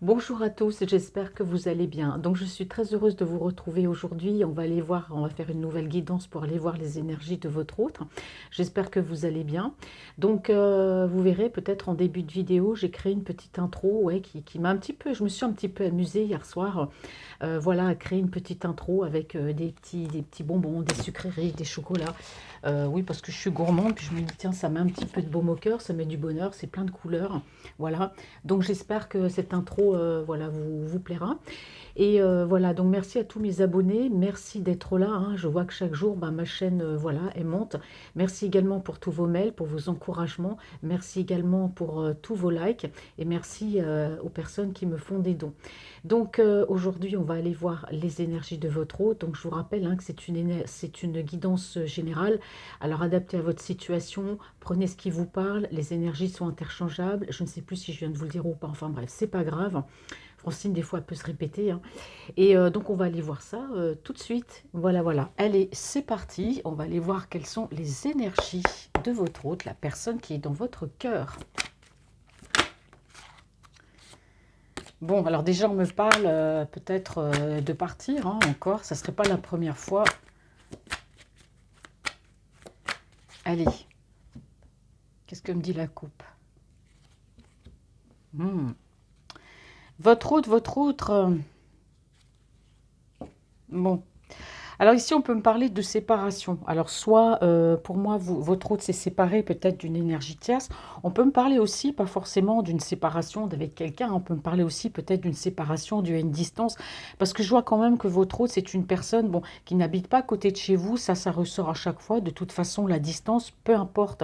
Bonjour à tous, j'espère que vous allez bien. Donc je suis très heureuse de vous retrouver aujourd'hui. On va aller voir, on va faire une nouvelle guidance pour aller voir les énergies de votre autre. J'espère que vous allez bien. Donc vous verrez peut-être en début de vidéo, j'ai créé une petite intro ouais, qui m'a un petit peu, je me suis un petit peu amusée hier soir. Voilà, à créer une petite intro avec des petits bonbons, des sucreries, des chocolats. Oui, parce que je suis gourmande, puis je me dis, tiens, ça met un petit peu de baume au cœur, ça met du bonheur, c'est plein de couleurs. Voilà, donc j'espère que cette intro voilà, vous plaira. Et voilà, donc merci à tous mes abonnés, merci d'être là, hein. Je vois que chaque jour, bah, ma chaîne, voilà, elle monte. Merci également pour tous vos mails, pour vos encouragements. Merci également pour tous vos likes. Et merci aux personnes qui me font des dons. Donc aujourd'hui, on va aller voir les énergies de votre hôte. Donc je vous rappelle hein, que c'est une guidance générale. Alors adaptée à votre situation, prenez ce qui vous parle. Les énergies sont interchangeables. Je ne sais plus si je viens de vous le dire ou pas. Enfin bref, c'est pas grave. Francine, des fois, elle peut se répéter, hein. Et donc, on va aller voir ça tout de suite. Voilà, voilà. Allez, c'est parti. On va aller voir quelles sont les énergies de votre hôte, la personne qui est dans votre cœur. Bon, alors déjà, on me parle peut-être de partir, hein, encore. Ça ne serait pas la première fois. Allez. Qu'est-ce que me dit la coupe? Votre autre... Bon. Alors ici, on peut me parler de séparation. Alors soit, pour moi, votre hôte s'est séparé peut-être d'une énergie tierce. On peut me parler aussi, pas forcément d'une séparation avec quelqu'un. On peut me parler aussi peut-être d'une séparation due à une distance. Parce que je vois quand même que votre hôte, c'est une personne bon, qui n'habite pas à côté de chez vous. Ça ressort à chaque fois. De toute façon, la distance, peu importe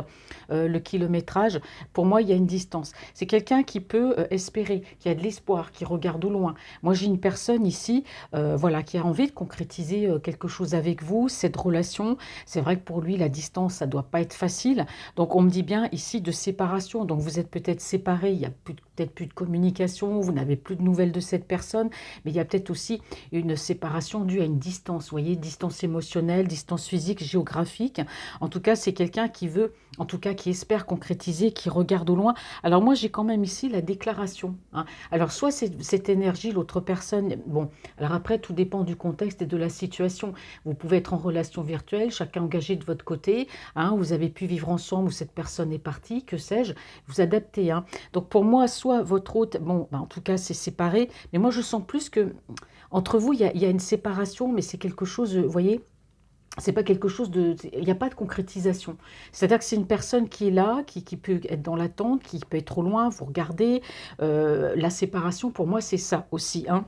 le kilométrage, pour moi, il y a une distance. C'est quelqu'un qui peut espérer, qui a de l'espoir, qui regarde au loin. Moi, j'ai une personne ici voilà, qui a envie de concrétiser quelque chose avec vous, cette relation. C'est vrai que pour lui, la distance, ça ne doit pas être facile. Donc, on me dit bien ici de séparation. Donc, vous êtes peut-être séparés, il n'y a peut-être plus de communication, vous n'avez plus de nouvelles de cette personne, mais il y a peut-être aussi une séparation due à une distance, vous voyez, distance émotionnelle, distance physique, géographique. En tout cas, c'est quelqu'un qui veut, en tout cas, qui espère concrétiser, qui regarde au loin. Alors, moi, j'ai quand même ici la déclaration, hein. Alors, soit cette énergie, l'autre personne, bon, alors après, tout dépend du contexte et de la situation. Vous pouvez être en relation virtuelle, chacun engagé de votre côté, hein, vous avez pu vivre ensemble ou cette personne est partie, que sais-je, vous adaptez, hein. Donc pour moi, soit votre hôte, bon, ben, en tout cas c'est séparé, mais moi je sens plus que entre vous, il y a une séparation, mais c'est quelque chose, vous voyez, c'est pas quelque chose de... Il n'y a pas de concrétisation. C'est-à-dire que c'est une personne qui est là, qui peut être dans l'attente, qui peut être au loin, vous regardez. La séparation, pour moi, c'est ça aussi, hein.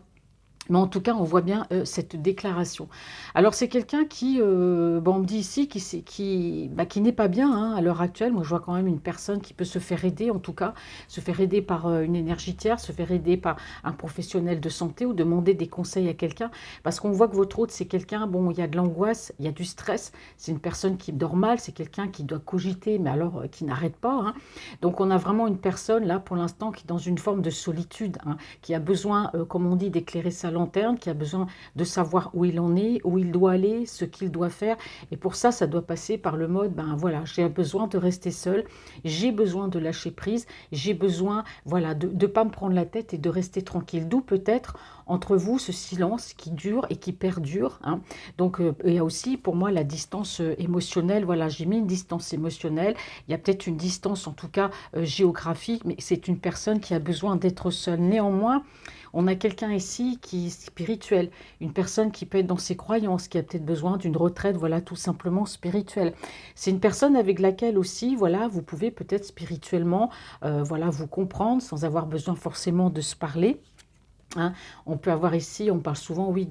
Mais en tout cas, on voit bien cette déclaration. Alors, c'est quelqu'un qui, bon, on me dit ici, qui n'est pas bien hein, à l'heure actuelle. Moi, je vois quand même une personne qui peut se faire aider, en tout cas, se faire aider par une énergie tierce, se faire aider par un professionnel de santé ou demander des conseils à quelqu'un. Parce qu'on voit que votre hôte, c'est quelqu'un, bon, il y a de l'angoisse, il y a du stress. C'est une personne qui dort mal, c'est quelqu'un qui doit cogiter, mais alors qui n'arrête pas, hein. Donc, on a vraiment une personne, là, pour l'instant, qui est dans une forme de solitude, hein, qui a besoin, comme on dit, d'éclairer sa lanterne, qui a besoin de savoir où il en est, où il doit aller, ce qu'il doit faire. Et pour ça, ça doit passer par le mode, ben voilà, j'ai besoin de rester seul, j'ai besoin de lâcher prise, j'ai besoin, voilà, de ne pas me prendre la tête et de rester tranquille. D'où peut-être entre vous ce silence qui dure et qui perdure, hein. Donc, il y a aussi pour moi la distance émotionnelle. Voilà, j'ai mis une distance émotionnelle. Il y a peut-être une distance, en tout cas géographique, mais c'est une personne qui a besoin d'être seule. Néanmoins, on a quelqu'un ici qui est spirituel, une personne qui peut être dans ses croyances, qui a peut-être besoin d'une retraite, voilà, tout simplement spirituelle. C'est une personne avec laquelle aussi, voilà, vous pouvez peut-être spirituellement, voilà, vous comprendre sans avoir besoin forcément de se parler. Hein, on peut avoir ici, on parle souvent, oui,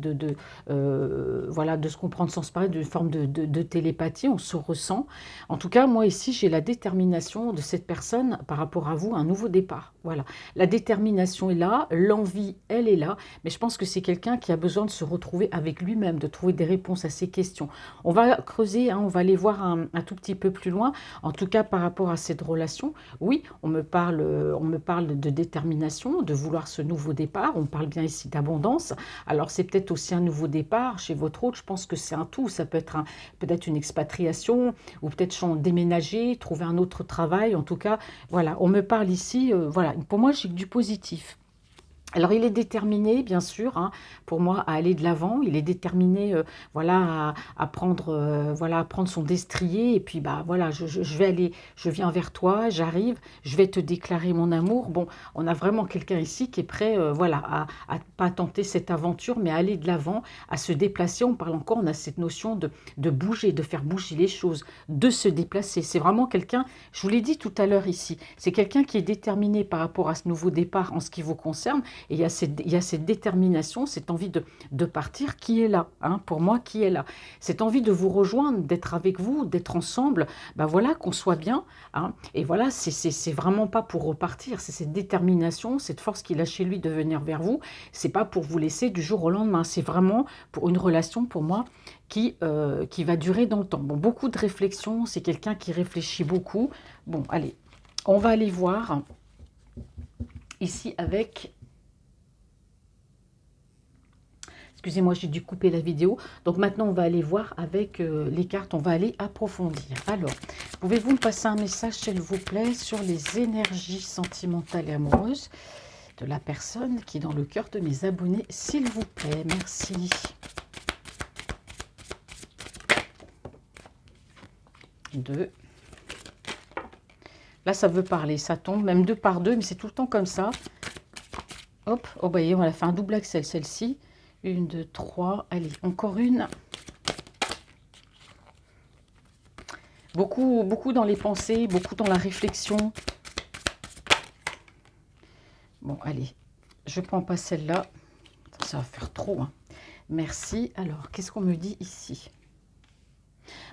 voilà, de se comprendre sans se parler, d'une forme de télépathie, on se ressent. En tout cas, moi ici, j'ai la détermination de cette personne par rapport à vous, un nouveau départ. Voilà, la détermination est là, l'envie, elle est là, mais je pense que c'est quelqu'un qui a besoin de se retrouver avec lui-même, de trouver des réponses à ses questions. On va creuser, hein, on va aller voir un tout petit peu plus loin, en tout cas par rapport à cette relation. Oui, on me parle de détermination, de vouloir ce nouveau départ, on parle bien ici d'abondance. Alors c'est peut-être aussi un nouveau départ chez votre autre, je pense que c'est un tout, ça peut être peut-être une expatriation, ou peut-être déménager, trouver un autre travail, en tout cas, voilà, on me parle ici, voilà, pour moi j'ai du positif. Alors il est déterminé, bien sûr, hein, pour moi, à aller de l'avant. Il est déterminé, voilà, à prendre, voilà, à prendre son destrier et puis, bah, voilà, je vais aller je viens vers toi, j'arrive, je vais te déclarer mon amour. Bon, on a vraiment quelqu'un ici qui est prêt, voilà, à pas tenter cette aventure, mais à aller de l'avant, à se déplacer. On parle encore, on a cette notion de bouger, de faire bouger les choses, de se déplacer. C'est vraiment quelqu'un, je vous l'ai dit tout à l'heure ici, c'est quelqu'un qui est déterminé par rapport à ce nouveau départ en ce qui vous concerne et il y a cette détermination, cette envie de partir qui est là, hein, pour moi, qui est là. Cette envie de vous rejoindre, d'être avec vous, d'être ensemble, ben voilà, qu'on soit bien. Hein, et voilà, c'est vraiment pas pour repartir, c'est cette détermination, cette force qu'il a chez lui de venir vers vous. C'est pas pour vous laisser du jour au lendemain, c'est vraiment pour une relation, pour moi, qui va durer dans le temps. Bon, beaucoup de réflexion, c'est quelqu'un qui réfléchit beaucoup. Bon, allez, on va aller voir ici avec... Excusez-moi, j'ai dû couper la vidéo. Donc maintenant, on va aller voir avec les cartes, on va aller approfondir. Alors, pouvez-vous me passer un message, s'il vous plaît, sur les énergies sentimentales et amoureuses de la personne qui est dans le cœur de mes abonnés, s'il vous plaît. Merci. Deux. Là, ça veut parler, ça tombe, même deux par deux, mais c'est tout le temps comme ça. Hop, oh, bah, voyez, on a fait un double axel, celle-ci. Une, deux, trois. Allez, encore une. Beaucoup, beaucoup dans les pensées, beaucoup dans la réflexion. Bon, allez, je prends pas celle-là. Ça va faire trop, hein. Merci. Alors, qu'est-ce qu'on me dit ici ?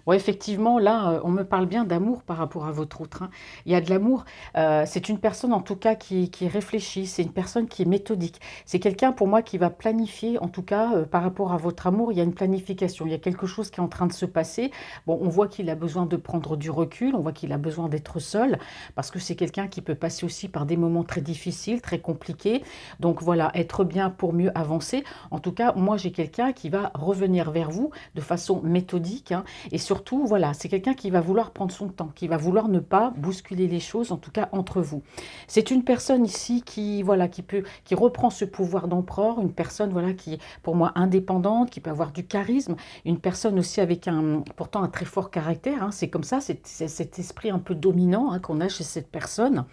Bon, effectivement, là, on me parle bien d'amour par rapport à votre autre. Hein. Il y a de l'amour. C'est une personne, en tout cas, qui réfléchit. C'est une personne qui est méthodique. C'est quelqu'un, pour moi, qui va planifier, en tout cas, par rapport à votre amour. Il y a une planification. Il y a quelque chose qui est en train de se passer. Bon, on voit qu'il a besoin de prendre du recul. On voit qu'il a besoin d'être seul. Parce que c'est quelqu'un qui peut passer aussi par des moments très difficiles, très compliqués. Donc, voilà, être bien pour mieux avancer. En tout cas, moi, j'ai quelqu'un qui va revenir vers vous de façon méthodique. Hein, et surtout, voilà, c'est quelqu'un qui va vouloir prendre son temps, qui va vouloir ne pas bousculer les choses, en tout cas entre vous. C'est une personne ici qui, voilà, qui reprend ce pouvoir d'empereur, une personne, voilà, qui est pour moi indépendante, qui peut avoir du charisme, une personne aussi avec pourtant un très fort caractère. Hein, c'est comme ça, c'est cet esprit un peu dominant, hein, qu'on a chez cette personne.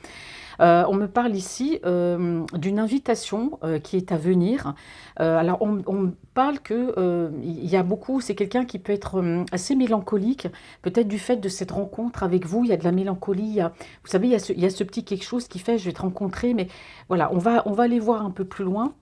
On me parle ici d'une invitation qui est à venir. Alors, on me parle que il y a beaucoup, c'est quelqu'un qui peut être assez mélancolique, peut-être du fait de cette rencontre avec vous, il y a de la mélancolie, vous savez, il y a ce petit quelque chose qui fait, je vais te rencontrer, mais voilà, on va aller voir un peu plus loin.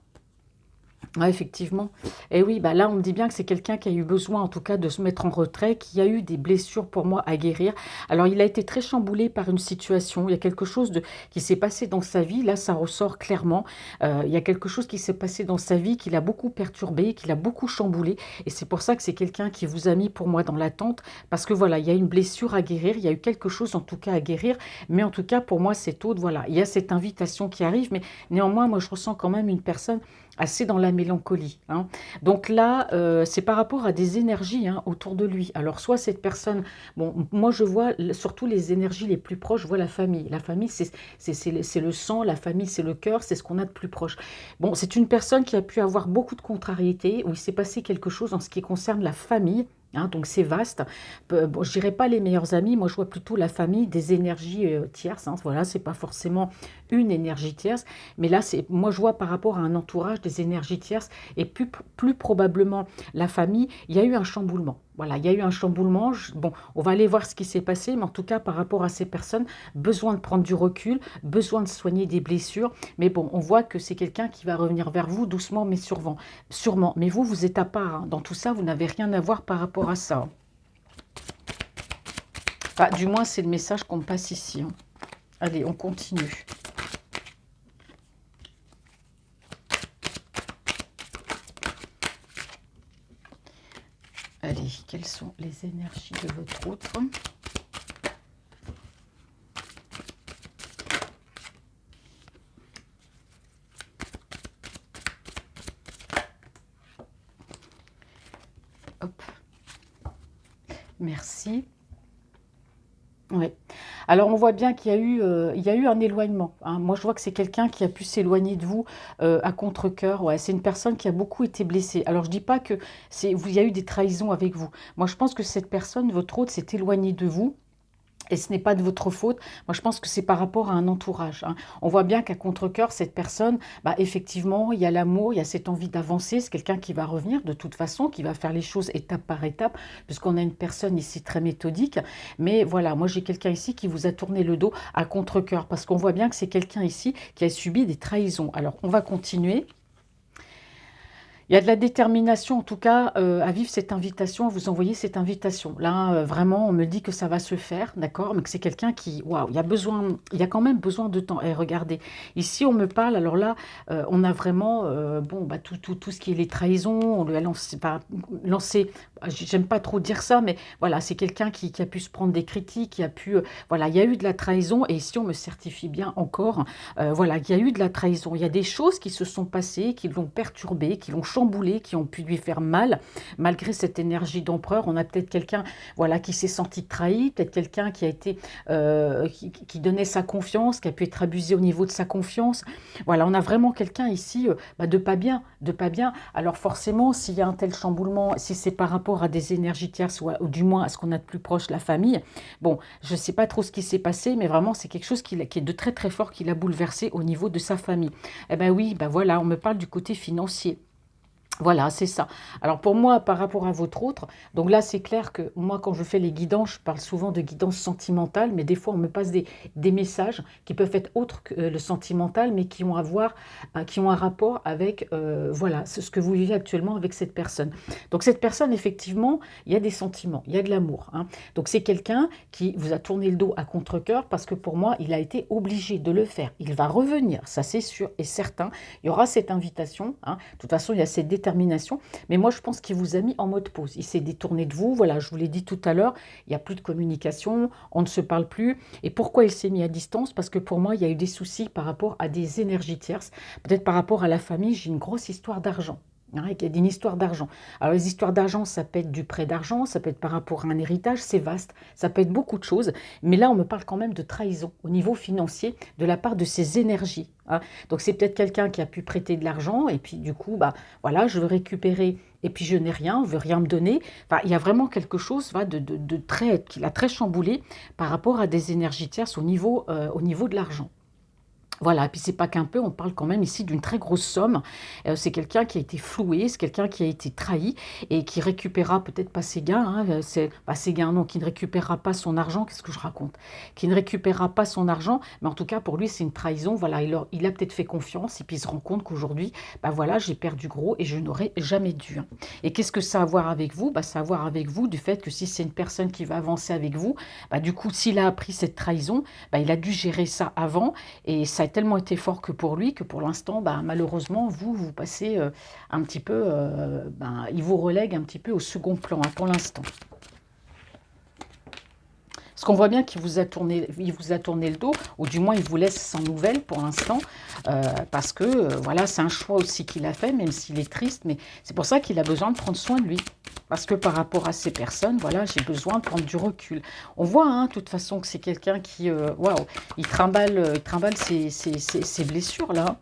Ouais, effectivement. Et oui, bah là, on me dit bien que c'est quelqu'un qui a eu besoin, en tout cas, de se mettre en retrait, qui a eu des blessures pour moi à guérir. Alors, il a été très chamboulé par une situation. Il y a quelque chose qui s'est passé dans sa vie. Là, ça ressort clairement. Il y a quelque chose qui s'est passé dans sa vie qui l'a beaucoup perturbé, qui l'a beaucoup chamboulé. Et c'est pour ça que c'est quelqu'un qui vous a mis pour moi dans l'attente. Parce que voilà, il y a une blessure à guérir. Il y a eu quelque chose, en tout cas, à guérir. Mais en tout cas, pour moi, c'est autre. Voilà, il y a cette invitation qui arrive. Mais néanmoins, moi, je ressens quand même une personne assez dans la mélancolie. Hein. Donc là, c'est par rapport à des énergies, hein, autour de lui. Alors soit cette personne, bon, moi je vois surtout les énergies les plus proches, je vois la famille. La famille, c'est le sang, la famille, c'est le cœur, c'est ce qu'on a de plus proche. Bon, c'est une personne qui a pu avoir beaucoup de contrariétés, où il s'est passé quelque chose en ce qui concerne la famille. Hein, donc c'est vaste. Bon, je dirais pas les meilleurs amis, moi je vois plutôt la famille, des énergies tierces. Hein, voilà, c'est pas forcément une énergie tierce, mais là c'est, moi je vois par rapport à un entourage des énergies tierces et plus probablement la famille. Il y a eu un chamboulement. Voilà, il y a eu un chamboulement. Bon, on va aller voir ce qui s'est passé, mais en tout cas par rapport à ces personnes, besoin de prendre du recul, besoin de soigner des blessures. Mais bon, on voit que c'est quelqu'un qui va revenir vers vous doucement, mais sûrement. Mais vous, vous êtes à part. Hein. Dans tout ça, vous n'avez rien à voir par rapport à ça. Enfin, du moins, c'est le message qu'on me passe ici. Hein. Allez, on continue. Allez, quelles sont les énergies de votre autre ? Hop. Merci. Oui. Alors, on voit bien qu'il y a eu un éloignement, hein. Moi, je vois que c'est quelqu'un qui a pu s'éloigner de vous à contre-cœur. Ouais, c'est une personne qui a beaucoup été blessée. Alors, je dis pas que il y a eu des trahisons avec vous. Moi, je pense que cette personne, votre hôte, s'est éloignée de vous. Et ce n'est pas de votre faute. Moi, je pense que c'est par rapport à un entourage, hein. On voit bien qu'à contre-cœur, cette personne, bah, effectivement, il y a l'amour, il y a cette envie d'avancer. C'est quelqu'un qui va revenir de toute façon, qui va faire les choses étape par étape, puisqu'on a une personne ici très méthodique. Mais voilà, moi, j'ai quelqu'un ici qui vous a tourné le dos à contre-cœur, parce qu'on voit bien que c'est quelqu'un ici qui a subi des trahisons. Alors, on va continuer. Il y a de la détermination, en tout cas, à vivre cette invitation, à vous envoyer cette invitation. Là, vraiment, on me dit que ça va se faire, d'accord, mais que c'est quelqu'un qui, waouh, il y a quand même besoin de temps. Et regardez, ici, on me parle, alors là, on a vraiment, bon, bah, tout ce qui est les trahisons, on lui a lancé, pas, lancé, j'aime pas trop dire ça, mais voilà, c'est quelqu'un qui a pu se prendre des critiques, qui a pu, voilà, il y a eu de la trahison, et ici, on me certifie bien encore, voilà, il y a eu de la trahison. Il y a des choses qui se sont passées, qui l'ont perturbé, qui l'ont chamboulé, qui ont pu lui faire mal, malgré cette énergie d'empereur. On a peut-être quelqu'un, voilà, qui s'est senti trahi, peut-être quelqu'un qui a été, qui donnait sa confiance, qui a pu être abusé au niveau de sa confiance. Voilà, on a vraiment quelqu'un ici bah, de pas bien, de pas bien. Alors forcément, s'il y a un tel chamboulement, si c'est par rapport à des énergies tierces ou du moins à ce qu'on a de plus proche, la famille, bon, je ne sais pas trop ce qui s'est passé, mais vraiment, c'est quelque chose qui est de très très fort, qui l'a bouleversé au niveau de sa famille. Eh bien oui, ben voilà, on me parle du côté financier. Voilà, c'est ça. Alors pour moi, par rapport à votre autre, donc là c'est clair que moi quand je fais les guidances, je parle souvent de guidance sentimentale, mais des fois on me passe des messages qui peuvent être autres que le sentimental, mais qui ont à voir, qui ont un rapport avec voilà, ce que vous vivez actuellement avec cette personne. Donc cette personne, effectivement, il y a des sentiments, il y a de l'amour, hein. Donc c'est quelqu'un qui vous a tourné le dos à contre-cœur parce que pour moi, il a été obligé de le faire. Il va revenir, ça c'est sûr et certain. Il y aura cette invitation, hein. De toute façon, il y a cette détermination. Mais moi, je pense qu'il vous a mis en mode pause. Il s'est détourné de vous. Voilà, je vous l'ai dit tout à l'heure, il n'y a plus de communication, on ne se parle plus. Et pourquoi il s'est mis à distance? Parce que pour moi, il y a eu des soucis par rapport à des énergies tierces. Peut-être par rapport à la famille, j'ai une grosse histoire d'argent, hein. Il y a une histoire d'argent. Alors les histoires d'argent, ça peut être du prêt d'argent, ça peut être par rapport à un héritage, c'est vaste, ça peut être beaucoup de choses. Mais là, on me parle quand même de trahison au niveau financier de la part de ces énergies, hein. Donc c'est peut-être quelqu'un qui a pu prêter de l'argent et puis du coup, bah voilà, je veux récupérer et puis je n'ai rien, on veut rien me donner. Enfin, il y a vraiment quelque chose va, de très, qui l'a très chamboulé par rapport à des énergies tierces au niveau de l'argent. Voilà, et puis c'est pas qu'un peu, on parle quand même ici d'une très grosse somme. C'est quelqu'un qui a été floué, c'est quelqu'un qui a été trahi et qui récupérera peut-être pas ses gains, hein, c'est pas ses gains, non, qui ne récupérera pas son argent. Qu'est-ce que je raconte? Qui ne récupérera pas son argent, mais en tout cas pour lui c'est une trahison. Voilà, il a peut-être fait confiance et puis il se rend compte qu'aujourd'hui, bah voilà, j'ai perdu gros et je n'aurais jamais dû, hein. Et qu'est-ce que ça a à voir avec vous? Bah, ça a à voir avec vous du fait que si c'est une personne qui va avancer avec vous, bah, du coup, s'il a appris cette trahison, bah, il a dû gérer ça avant et ça a tellement été fort que pour l'instant, bah, malheureusement, vous passez un petit peu, ben, il vous relègue un petit peu au second plan, hein, pour l'instant. Parce qu'on voit bien il vous a tourné le dos, ou du moins il vous laisse sans nouvelles pour l'instant, parce que voilà, c'est un choix aussi qu'il a fait, même s'il est triste, mais c'est pour ça qu'il a besoin de prendre soin de lui. Parce que par rapport à ces personnes, voilà, j'ai besoin de prendre du recul. On voit, hein, de toute façon, que c'est quelqu'un qui, waouh, il trimballe ses blessures là.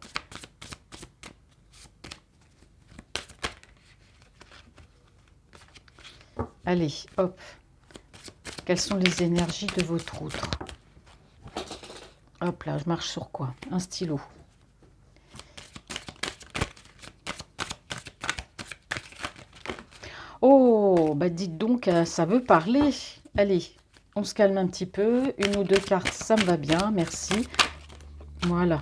Allez, hop. Quelles sont les énergies de votre outre? Hop là, je marche sur quoi? Un stylo. Oh, bah dites donc, ça veut parler. Allez, on se calme un petit peu. Une ou deux cartes, ça me va bien, merci. Voilà.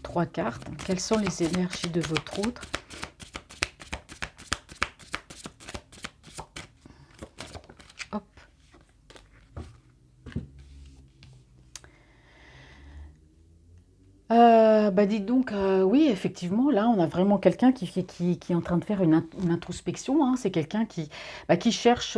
Trois cartes. Quelles sont les énergies de votre outre? Hop. Bah, dites donc, oui, effectivement, là, on a vraiment quelqu'un qui est en train de faire une introspection, hein. C'est quelqu'un qui cherche,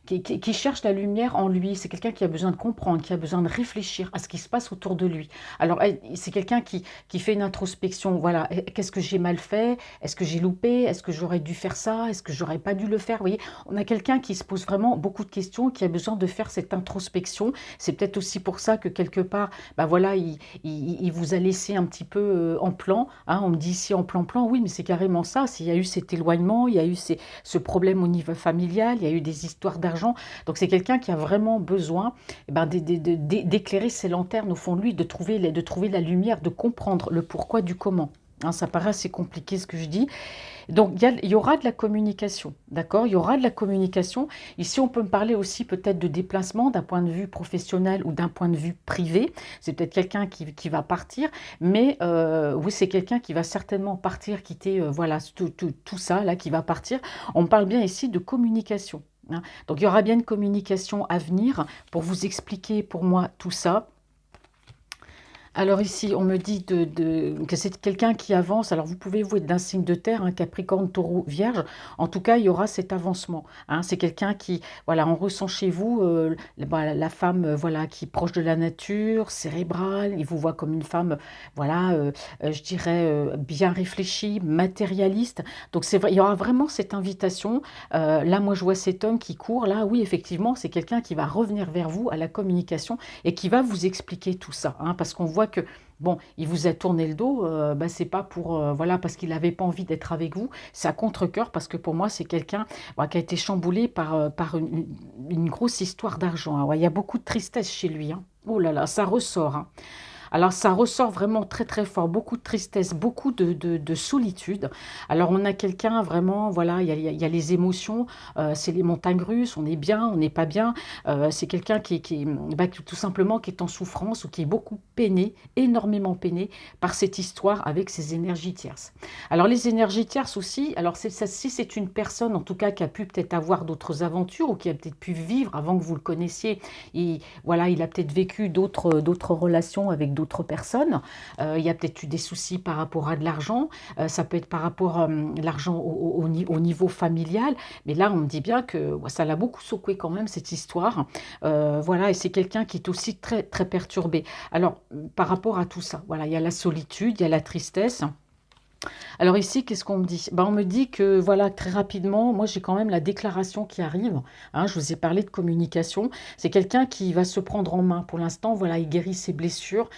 qui cherche la lumière en lui. C'est quelqu'un qui a besoin de comprendre, qui a besoin de réfléchir à ce qui se passe autour de lui. Alors, c'est quelqu'un qui fait une introspection. Voilà, qu'est-ce que j'ai mal fait? Est-ce que j'ai loupé? Est-ce que j'aurais dû faire ça? Est-ce que j'aurais pas dû le faire? Vous voyez, on a quelqu'un qui se pose vraiment beaucoup de questions, qui a besoin de faire cette introspection. C'est peut-être aussi pour ça que quelque part, bah voilà, il vous a laissé un petit peu en plan, hein. On me dit ici en plan-plan, oui, mais c'est carrément ça. Il y a eu cet éloignement, il y a eu ce problème au niveau familial, il y a eu des histoires d'argent. Donc c'est quelqu'un qui a vraiment besoin, eh ben, d'éclairer ses lanternes au fond de lui, de trouver la lumière, de comprendre le pourquoi du comment. Hein, ça paraît assez compliqué ce que je dis. Donc, il y aura de la communication, d'accord? Il y aura de la communication. Ici, on peut me parler aussi peut-être de déplacement d'un point de vue professionnel ou d'un point de vue privé. C'est peut-être quelqu'un qui va partir, mais oui, c'est quelqu'un qui va certainement partir, quitter, voilà, tout ça, là, qui va partir. On me parle bien ici de communication, hein. Donc, il y aura bien une communication à venir pour vous expliquer pour moi tout ça. Alors ici, on me dit que c'est quelqu'un qui avance. Alors vous pouvez vous être d'un signe de terre, un Capricorne, Taureau, Vierge. En tout cas, il y aura cet avancement, hein. C'est quelqu'un qui, voilà, on ressent chez vous la femme, voilà, qui est proche de la nature, cérébrale. Il vous voit comme une femme, voilà, je dirais bien réfléchie, matérialiste. Donc c'est vrai, il y aura vraiment cette invitation. Là, moi, je vois cet homme qui court. Là, oui, effectivement, c'est quelqu'un qui va revenir vers vous à la communication et qui va vous expliquer tout ça, hein, parce qu'on voit que, bon, il vous a tourné le dos, bah, c'est pas pour, voilà, parce qu'il n'avait pas envie d'être avec vous, c'est à contre-cœur, parce que pour moi, c'est quelqu'un, voilà, qui a été chamboulé par une grosse histoire d'argent, hein. Ouais, il y a beaucoup de tristesse chez lui, hein. Oh là là, ça ressort, hein. Alors ça ressort vraiment très très fort, beaucoup de tristesse, beaucoup de solitude. Alors on a quelqu'un vraiment, voilà, il y a les émotions, c'est les montagnes russes, on est bien, on n'est pas bien. C'est quelqu'un bah, tout simplement qui est en souffrance ou qui est beaucoup peiné, énormément peiné par cette histoire avec ses énergies tierces. Alors les énergies tierces aussi, alors si c'est une personne en tout cas qui a pu peut-être avoir d'autres aventures ou qui a peut-être pu vivre avant que vous le connaissiez, et voilà, il a peut-être vécu d'autres relations avec d'autres personnes. Il y a peut-être eu des soucis par rapport à de l'argent. Ça peut être par rapport à l'argent au niveau familial. Mais là, on me dit bien que ouais, ça l'a beaucoup secoué quand même, cette histoire. Voilà, et c'est quelqu'un qui est aussi très, très perturbé. Alors, par rapport à tout ça, voilà, il y a la solitude, il y a la tristesse. Alors ici, qu'est-ce qu'on me dit? Ben, on me dit que, voilà, très rapidement, moi j'ai quand même la déclaration qui arrive, hein. Je vous ai parlé de communication. C'est quelqu'un qui va se prendre en main. Pour l'instant, voilà, il guérit ses blessures,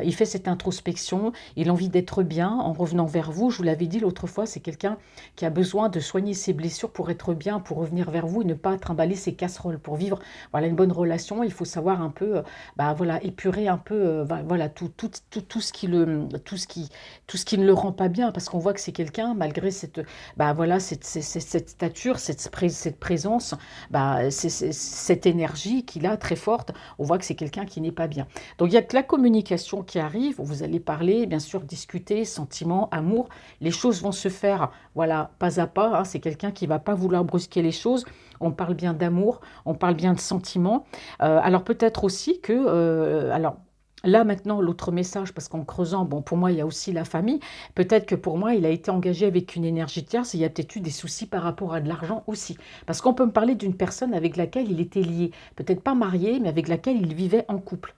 il fait cette introspection, il a envie d'être bien en revenant vers vous. Je vous l'avais dit l'autre fois, c'est quelqu'un qui a besoin de soigner ses blessures pour être bien, pour revenir vers vous et ne pas trimballer ses casseroles. Pour vivre, voilà, une bonne relation, il faut savoir un peu, bah, voilà, épurer un peu, voilà, tout ce tout ce qui ne le rend pas bien, parce qu'on voit que c'est quelqu'un, malgré cette, bah voilà, cette stature, cette présence, bah, cette énergie qu'il a très forte, on voit que c'est quelqu'un qui n'est pas bien. Donc il y a que la communication qui arrive, vous allez parler, bien sûr, discuter, sentiments, amour, les choses vont se faire, voilà, pas à pas, hein. C'est quelqu'un qui ne va pas vouloir brusquer les choses. On parle bien d'amour, on parle bien de sentiments. Alors peut-être aussi que, alors là maintenant, l'autre message, parce qu'en creusant, bon, pour moi, il y a aussi la famille. Peut-être que pour moi, il a été engagé avec une énergie tierce et il y a peut-être eu des soucis par rapport à de l'argent aussi. Parce qu'on peut me parler d'une personne avec laquelle il était lié, peut-être pas marié, mais avec laquelle il vivait en couple,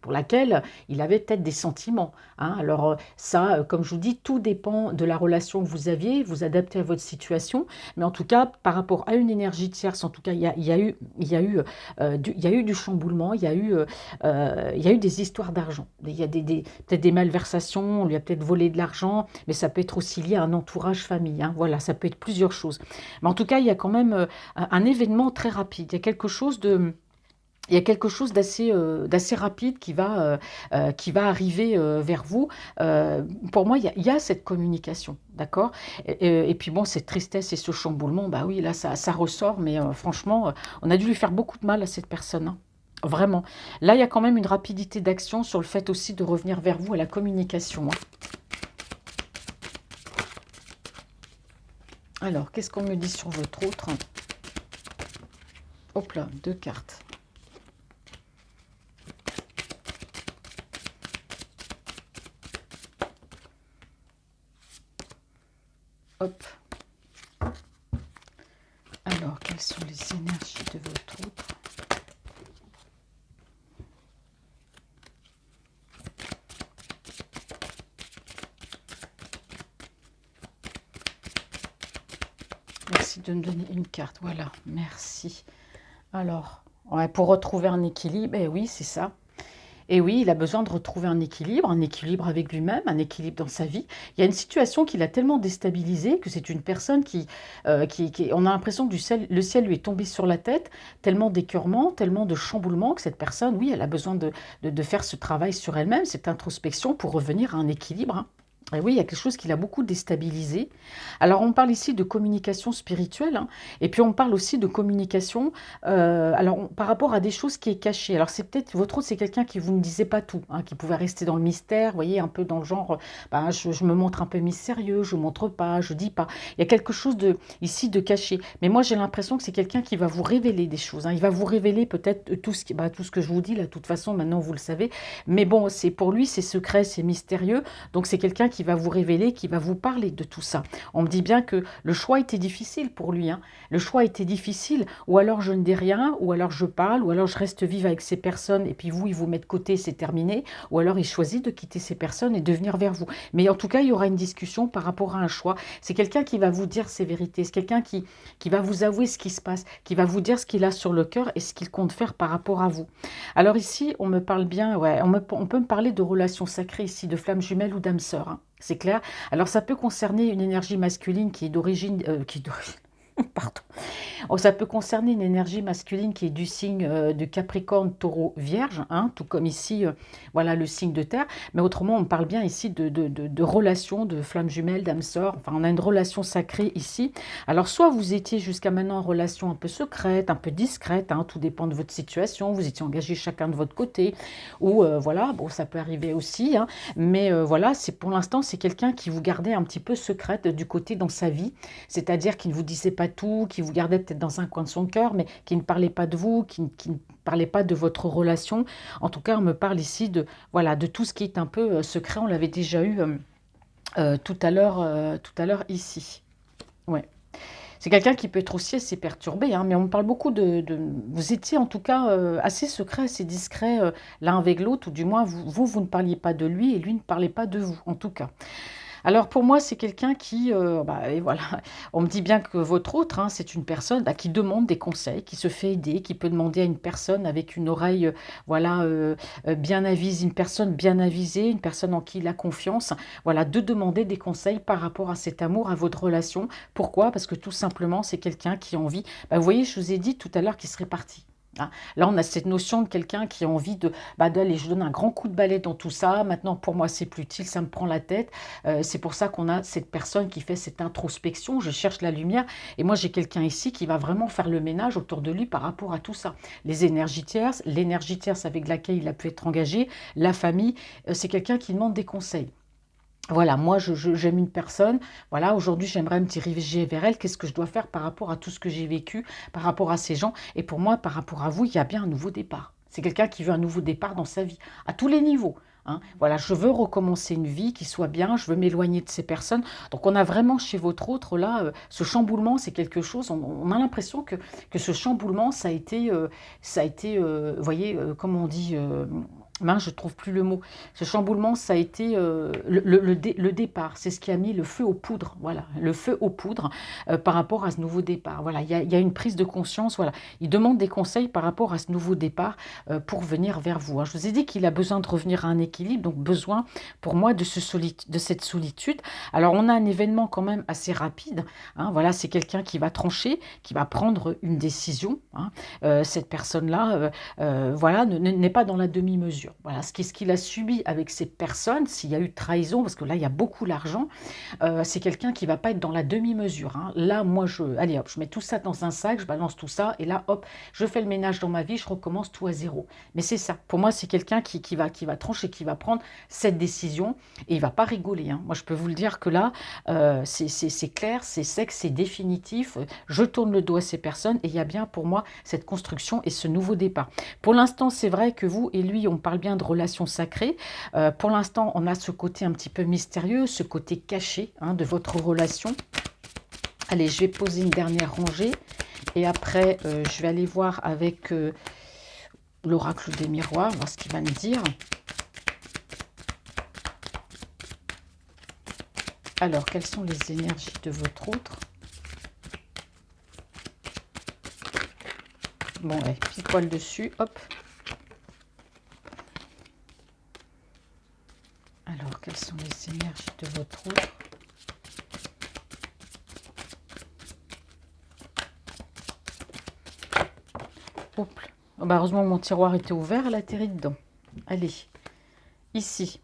pour laquelle il avait peut-être des sentiments, hein. Alors ça, comme je vous dis, tout dépend de la relation que vous aviez, vous adaptez à votre situation, mais en tout cas, par rapport à une énergie tierce, en tout cas, il y a eu du chamboulement, il y a eu des histoires d'argent, il y a peut-être des malversations, on lui a peut-être volé de l'argent, mais ça peut être aussi lié à un entourage famille, hein. Voilà, ça peut être plusieurs choses. Mais en tout cas, il y a quand même un événement très rapide, il y a quelque chose d'assez rapide qui va arriver vers vous. Euh, pour moi, il y a cette communication, d'accord? Et puis bon, cette tristesse et ce chamboulement, bah oui, là, ça ressort, mais franchement, on a dû lui faire beaucoup de mal à cette personne, hein. Vraiment. Là, il y a quand même une rapidité d'action sur le fait aussi de revenir vers vous à la communication, hein. Alors, qu'est-ce qu'on me dit sur votre autre? Hop là, deux cartes. Hop. Alors, quelles sont les énergies de votre autre? Merci de me donner une carte. Voilà, merci. Alors, ouais, pour retrouver un équilibre, eh oui, c'est ça. Et oui, il a besoin de retrouver un équilibre avec lui-même, un équilibre dans sa vie. Il y a une situation qui l'a tellement déstabilisé que c'est une personne on a l'impression que le ciel lui est tombé sur la tête, tellement d'écœurement, tellement de chamboulement que cette personne, oui, elle a besoin de faire ce travail sur elle-même, cette introspection pour revenir à un équilibre, hein. Et oui, il y a quelque chose qui l'a beaucoup déstabilisé. Alors, on parle ici de communication spirituelle, hein, et puis on parle aussi de communication par rapport à des choses qui est cachées. Alors, c'est peut-être, votre autre, c'est quelqu'un qui vous ne disait pas tout, hein, qui pouvait rester dans le mystère, vous voyez, un peu dans le genre, ben, je me montre un peu mystérieux, je montre pas, je dis pas. Il y a quelque chose ici de caché. Mais moi, j'ai l'impression que c'est quelqu'un qui va vous révéler des choses, hein. Il va vous révéler peut-être tout ce que je vous dis, là, de toute façon, maintenant, vous le savez. Mais bon, pour lui, c'est secret, c'est mystérieux. Donc, c'est quelqu'un qui va vous révéler, qui va vous parler de tout ça. On me dit bien que le choix était difficile pour lui, hein. Le choix était difficile, ou alors je ne dis rien, ou alors je parle, ou alors je reste vive avec ces personnes, et puis vous, il vous met de côté, c'est terminé, ou alors il choisit de quitter ces personnes et de venir vers vous. Mais en tout cas, il y aura une discussion par rapport à un choix. C'est quelqu'un qui va vous dire ses vérités, c'est quelqu'un qui va vous avouer ce qui se passe, qui va vous dire ce qu'il a sur le cœur et ce qu'il compte faire par rapport à vous. Alors ici, on me parle bien, ouais, on peut me parler de relations sacrées ici, de flammes jumelles ou d'âmes sœurs, hein. C'est clair. Alors ça peut concerner une énergie masculine qui est d'origine, pardon. Oh, ça peut concerner une énergie masculine qui est du signe de Capricorne, Taureau, Vierge, hein, tout comme ici, voilà le signe de terre. Mais autrement, on parle bien ici de relations, de flammes jumelles, d'âmes sœurs. Enfin, on a une relation sacrée ici. Alors, soit vous étiez jusqu'à maintenant en relation un peu secrète, un peu discrète, hein, tout dépend de votre situation. Vous étiez engagés chacun de votre côté. Ou voilà, bon, ça peut arriver aussi. Hein, mais voilà, pour l'instant, c'est quelqu'un qui vous gardait un petit peu secrète du côté dans sa vie. C'est-à-dire qui ne vous disait pas tout, qui vous gardait peut-être dans un coin de son cœur, mais qui ne parlait pas de vous, qui ne parlait pas de votre relation. En tout cas, on me parle ici voilà, de tout ce qui est un peu secret. On l'avait déjà eu tout à l'heure ici. Ouais. C'est quelqu'un qui peut être aussi assez perturbé, hein, mais on me parle beaucoup Vous étiez en tout cas assez secret, assez discret l'un avec l'autre, ou du moins vous ne parliez pas de lui et lui ne parlait pas de vous, en tout cas. Alors pour moi, c'est quelqu'un qui, et voilà, on me dit bien que votre autre, hein, c'est une personne qui demande des conseils, qui se fait aider, qui peut demander à une personne avec une oreille, voilà, bien avisée, une personne bien avisée, une personne en qui il a confiance, voilà, de demander des conseils par rapport à cet amour, à votre relation. Pourquoi? Parce que tout simplement, c'est quelqu'un qui a envie. Vous voyez, je vous ai dit tout à l'heure qu'il serait parti. Hein. Là, on a cette notion de quelqu'un qui a envie d'aller, je donne un grand coup de balai dans tout ça. Maintenant, pour moi, c'est plus utile, ça me prend la tête. C'est pour ça qu'on a cette personne qui fait cette introspection. Je cherche la lumière. Et moi, j'ai quelqu'un ici qui va vraiment faire le ménage autour de lui par rapport à tout ça. Les énergies tierces, l'énergie tierce avec laquelle il a pu être engagé, la famille, c'est quelqu'un qui demande des conseils. Voilà, moi j'aime une personne, voilà, aujourd'hui j'aimerais me diriger vers elle, qu'est-ce que je dois faire par rapport à tout ce que j'ai vécu, par rapport à ces gens, et pour moi, par rapport à vous, il y a bien un nouveau départ. C'est quelqu'un qui veut un nouveau départ dans sa vie, à tous les niveaux. Hein. Voilà, je veux recommencer une vie qui soit bien, je veux m'éloigner de ces personnes. Donc on a vraiment chez votre autre, là, ce chamboulement, c'est quelque chose, on a l'impression que ce chamboulement, ça a été, vous voyez, comment on dit... mince, je ne trouve plus le mot. Ce chamboulement, ça a été le départ. C'est ce qui a mis le feu aux poudres. Voilà, le feu aux poudres par rapport à ce nouveau départ. Voilà, il y a une prise de conscience. Voilà, il demande des conseils par rapport à ce nouveau départ pour venir vers vous. Hein. Je vous ai dit qu'il a besoin de revenir à un équilibre, donc besoin pour moi de cette solitude. Alors, on a un événement quand même assez rapide. Hein. Voilà, c'est quelqu'un qui va trancher, qui va prendre une décision. Hein. Cette personne-là, voilà, n'est pas dans la demi-mesure. Voilà, ce qu'il a subi avec cette personne, s'il y a eu trahison, parce que là, il y a beaucoup d'argent, c'est quelqu'un qui ne va pas être dans la demi-mesure. Hein. Là, moi, allez hop, je mets tout ça dans un sac, je balance tout ça, et là, hop, je fais le ménage dans ma vie, je recommence tout à zéro. Mais c'est ça. Pour moi, c'est quelqu'un qui va trancher, qui va prendre cette décision, et il ne va pas rigoler. Hein. Moi, je peux vous le dire que là, c'est clair, c'est sec, c'est définitif. Je tourne le dos à ces personnes, et il y a bien pour moi cette construction et ce nouveau départ. Pour l'instant, c'est vrai que vous et lui, on parle bien de relations sacrées. Pour l'instant, on a ce côté un petit peu mystérieux, ce côté caché hein, de votre relation. Allez, je vais poser une dernière rangée. Et après, je vais aller voir avec l'oracle des miroirs, voir ce qu'il va me dire. Alors, quelles sont les énergies de votre autre? Bon, ouais, petit poil dessus, hop. Alors, quelles sont les énergies de votre autre? Hop. Oh, bah, heureusement, mon tiroir était ouvert, elle atterrit dedans. Allez, ici.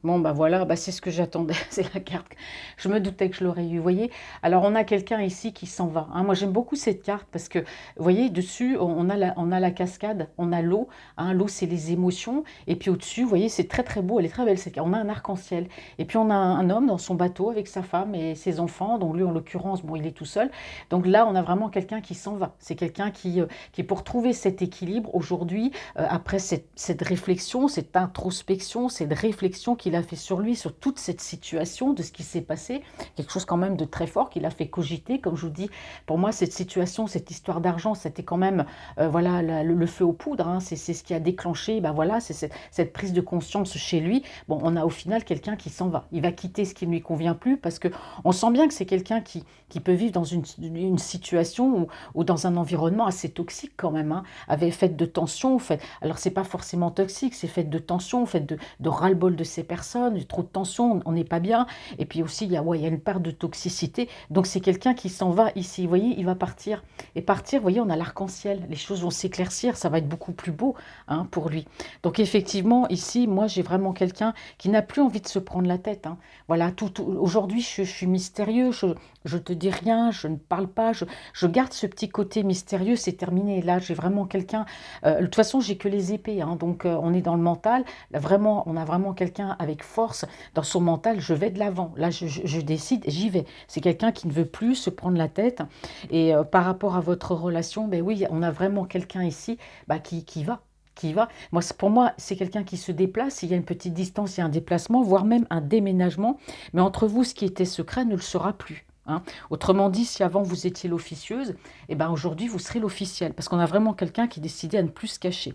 Bon, bah voilà, bah c'est ce que j'attendais, c'est la carte. Je me doutais que je l'aurais eu, vous voyez. Alors, on a quelqu'un ici qui s'en va, hein. Moi, j'aime beaucoup cette carte parce que, vous voyez, dessus, on a la cascade, on a l'eau. Hein. L'eau, c'est les émotions. Et puis au-dessus, vous voyez, c'est très, très beau. Elle est très belle, cette carte. On a un arc-en-ciel. Et puis, on a un homme dans son bateau avec sa femme et ses enfants. Donc, lui, en l'occurrence, bon, il est tout seul. Donc là, on a vraiment quelqu'un qui s'en va. C'est quelqu'un qui, pour trouver cet équilibre, aujourd'hui, après cette réflexion, cette introspection, cette réflexion qu'il a fait sur lui, sur toute cette situation, de ce qui s'est passé, quelque chose quand même de très fort qu'il a fait cogiter. Comme je vous dis, pour moi, cette situation, cette histoire d'argent, c'était quand même voilà, le feu aux poudres. Hein. C'est ce qui a déclenché, ben voilà, c'est cette prise de conscience chez lui. Bon, on a au final quelqu'un qui s'en va. Il va quitter ce qui ne lui convient plus parce que on sent bien que c'est quelqu'un qui peut vivre dans une situation ou dans un environnement assez toxique quand même, hein, avec fait de tension, fait. Alors c'est pas forcément toxique, c'est fait de tension, fait de ras-le-bol de ces personnes, trop de tension, on n'est pas bien. Et puis aussi ouais, il y a une part de toxicité. Donc c'est quelqu'un qui s'en va ici. Vous voyez, il va partir. Et partir, vous voyez, on a l'arc-en-ciel. Les choses vont s'éclaircir, ça va être beaucoup plus beau, hein, pour lui. Donc effectivement, ici, moi j'ai vraiment quelqu'un qui n'a plus envie de se prendre la tête. Hein. Voilà, aujourd'hui je suis mystérieux, je te dis rien, je ne parle pas, je garde ce petit côté mystérieux, c'est terminé. Là, j'ai vraiment quelqu'un. De toute façon, j'ai que les épées, hein, donc on est dans le mental. Là, vraiment, on a vraiment quelqu'un avec force dans son mental. Je vais de l'avant. Là, je décide, j'y vais. C'est quelqu'un qui ne veut plus se prendre la tête. Et par rapport à votre relation, ben oui, on a vraiment quelqu'un ici bah, qui va. Qui va. Moi, pour moi, c'est quelqu'un qui se déplace. Il y a une petite distance, il y a un déplacement, voire même un déménagement. Mais entre vous, ce qui était secret ne le sera plus. Hein. Autrement dit, si avant vous étiez l'officieuse, eh ben aujourd'hui vous serez l'officiel, parce qu'on a vraiment quelqu'un qui est décidé à ne plus se cacher.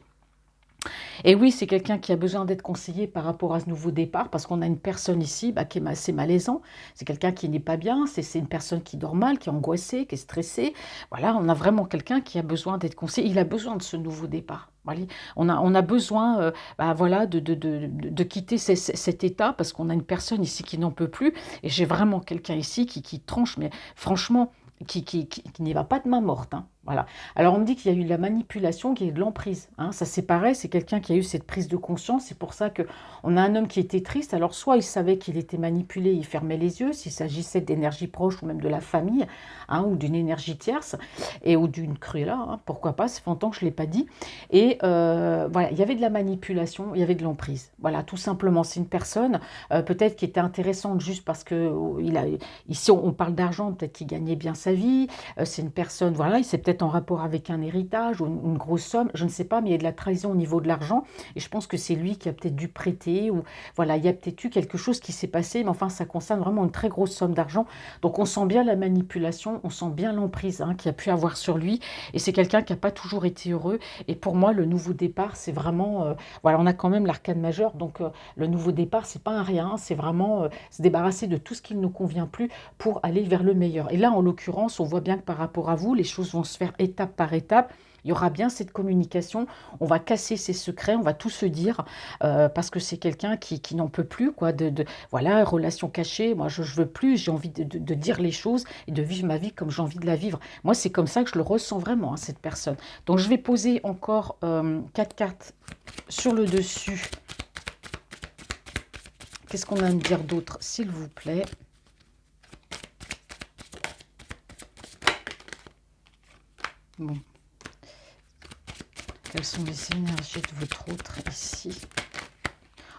Et oui, c'est quelqu'un qui a besoin d'être conseillé par rapport à ce nouveau départ, parce qu'on a une personne ici bah, qui est assez malaisant. C'est quelqu'un qui n'est pas bien, c'est une personne qui dort mal, qui est angoissée, qui est stressée. Voilà, on a vraiment quelqu'un qui a besoin d'être conseillé. Il a besoin de ce nouveau départ. Voilà. On a besoin bah, voilà, de quitter cet état, parce qu'on a une personne ici qui n'en peut plus. Et j'ai vraiment quelqu'un ici qui tranche, mais franchement, qui n'y va pas de main morte. Hein. Voilà. Alors on me dit qu'il y a eu de la manipulation, qu'il y a eu de l'emprise. Hein. Ça c'est pareil, c'est quelqu'un qui a eu cette prise de conscience. C'est pour ça qu'on a un homme qui était triste. Alors soit il savait qu'il était manipulé, il fermait les yeux, s'il s'agissait d'énergie proche ou même de la famille, hein, ou d'une énergie tierce, ou d'une cruella, hein, pourquoi pas, ça fait longtemps que je ne l'ai pas dit. Et voilà, il y avait de la manipulation, il y avait de l'emprise. Voilà, tout simplement, c'est une personne peut-être qui était intéressante juste parce que ici on parle d'argent, peut-être qu'il gagnait bien sa vie. C'est une personne, voilà, il s'est peut-être en rapport avec un héritage ou une grosse somme, je ne sais pas, mais il y a de la trahison au niveau de l'argent, et je pense que c'est lui qui a peut-être dû prêter, ou voilà, il y a peut-être eu quelque chose qui s'est passé, mais enfin, ça concerne vraiment une très grosse somme d'argent, donc on sent bien la manipulation, on sent bien l'emprise hein, qu'il a pu avoir sur lui, et c'est quelqu'un qui n'a pas toujours été heureux, et pour moi, le nouveau départ, c'est vraiment, voilà, on a quand même l'arcane majeur, donc le nouveau départ, c'est pas un rien, c'est vraiment se débarrasser de tout ce qui ne nous convient plus pour aller vers le meilleur, et là, en l'occurrence, on voit bien que par rapport à vous, les choses vont se faire étape par étape. Il y aura bien cette communication, on va casser ses secrets, on va tout se dire, parce que c'est quelqu'un qui n'en peut plus, quoi, voilà, relation cachée, moi je veux plus, j'ai envie de dire les choses et de vivre ma vie comme j'ai envie de la vivre. Moi c'est comme ça que je le ressens vraiment, hein, cette personne. Donc je vais poser encore 4 cartes sur le dessus. Qu'est-ce qu'on a à me dire d'autre, s'il vous plaît? Bon. Quelles sont les énergies de votre autre ici?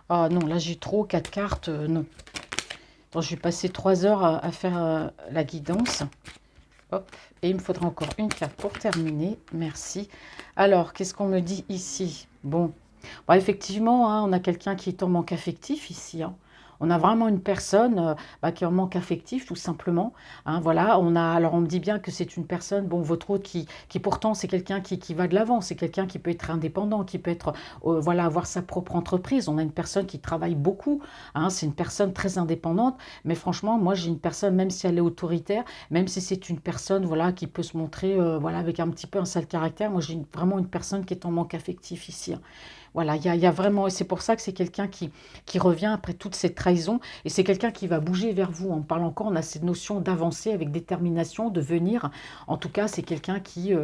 Ah non, là j'ai trop, 4 cartes, non. Donc, je vais passer 3 heures à faire la guidance. Hop, et il me faudra encore une carte pour terminer. Merci. Alors, qu'est-ce qu'on me dit ici? Bon, bah, effectivement, hein, on a quelqu'un qui est en manque affectif ici. Hein. On a vraiment une personne qui est en manque affectif, tout simplement. Hein, voilà, alors on me dit bien que c'est une personne, bon, votre autre qui pourtant c'est quelqu'un qui va de l'avant, c'est quelqu'un qui peut être indépendant, qui peut être, voilà, avoir sa propre entreprise. On a une personne qui travaille beaucoup, hein, c'est une personne très indépendante, mais franchement, moi j'ai une personne, même si elle est autoritaire, même si c'est une personne, voilà, qui peut se montrer, voilà, avec un petit peu un sale caractère, moi j'ai vraiment une personne qui est en manque affectif ici. Hein. Voilà, il y a vraiment, c'est pour ça que c'est quelqu'un qui revient après toute cette trahison, et c'est quelqu'un qui va bouger vers vous. On parle encore, on a cette notion d'avancer avec détermination, de venir. En tout cas, c'est quelqu'un qui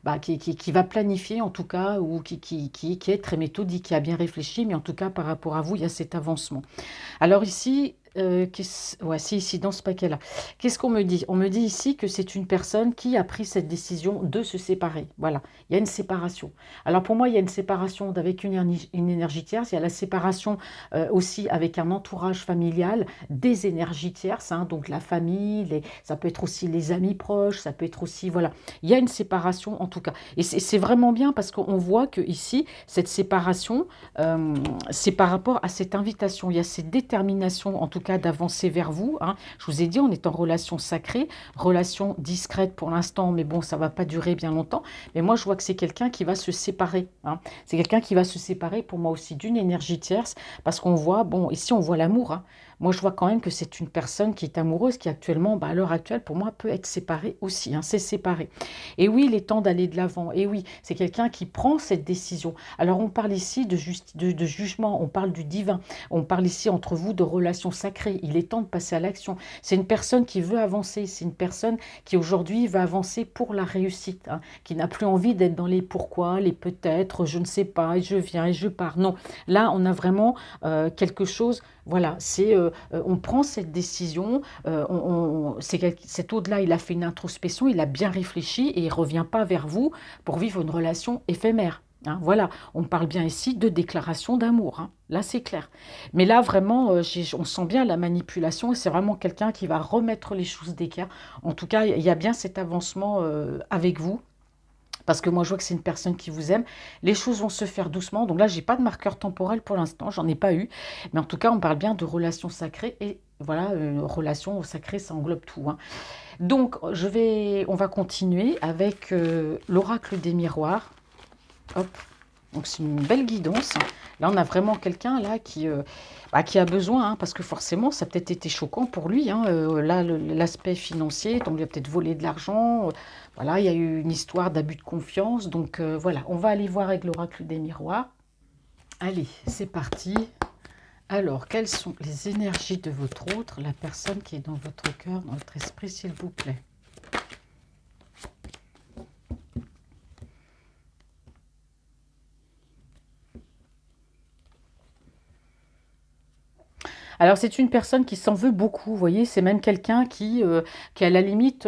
va planifier, en tout cas, ou qui est très méthodique, qui a bien réfléchi, mais en tout cas, par rapport à vous, il y a cet avancement. Alors ici, ouais, si, ici, dans ce paquet-là, qu'est-ce qu'on me dit? On me dit ici que c'est une personne qui a pris cette décision de se séparer. Voilà, il y a une séparation. Alors pour moi, il y a une séparation avec une énergie tierce, il y a la séparation aussi avec un entourage familial, des énergies tierces, hein, donc la famille, ça peut être aussi les amis proches, ça peut être aussi, voilà, il y a une séparation en tout cas. Et c'est vraiment bien parce qu'on voit que ici, cette séparation, c'est par rapport à cette invitation. Il y a cette détermination, en tout cas, d'avancer vers vous. Hein. Je vous ai dit, on est en relation sacrée, relation discrète pour l'instant, mais bon, ça ne va pas durer bien longtemps. Mais moi, je vois que c'est quelqu'un qui va se séparer. Hein. C'est quelqu'un qui va se séparer, pour moi aussi, d'une énergie tierce, parce qu'on voit, bon, ici, on voit l'amour. Hein. Moi, je vois quand même que c'est une personne qui est amoureuse, qui actuellement, à l'heure actuelle, pour moi, peut être séparée aussi. Hein. C'est séparé. Et oui, il est temps d'aller de l'avant. Et oui, c'est quelqu'un qui prend cette décision. Alors, on parle ici de jugement, on parle du divin, on parle ici entre vous de relations sacrées. Il est temps de passer à l'action. C'est une personne qui veut avancer, c'est une personne qui aujourd'hui va avancer pour la réussite, hein, qui n'a plus envie d'être dans les pourquoi, les peut-être, je ne sais pas, et je viens et je pars. Non, là, on a vraiment quelque chose. Voilà, on prend cette décision, cet au-delà, il a fait une introspection, il a bien réfléchi et il ne revient pas vers vous pour vivre une relation éphémère. Hein, voilà, on parle bien ici de déclaration d'amour. Hein, là, c'est clair. Mais là, vraiment, on sent bien la manipulation et c'est vraiment quelqu'un qui va remettre les choses d'équerre. En tout cas, il y a bien cet avancement avec vous. Parce que moi, je vois que c'est une personne qui vous aime. Les choses vont se faire doucement. Donc là, j'ai pas de marqueur temporel pour l'instant. J'en ai pas eu. Mais en tout cas, on parle bien de relations sacrées. Et voilà, une relation sacrée, ça englobe tout. Hein. Donc, on va continuer avec l'oracle des miroirs. Hop. Donc, c'est une belle guidance. Là, on a vraiment quelqu'un là qui a besoin, hein, parce que forcément, ça a peut-être été choquant pour lui. Hein, là, l'aspect financier, donc il a peut-être volé de l'argent. Voilà, il y a eu une histoire d'abus de confiance. Donc voilà, on va aller voir avec l'oracle des miroirs. Allez, c'est parti. Alors, quelles sont les énergies de votre autre, la personne qui est dans votre cœur, dans votre esprit, s'il vous plaît? Alors, c'est une personne qui s'en veut beaucoup, vous voyez, c'est même quelqu'un qui à la limite,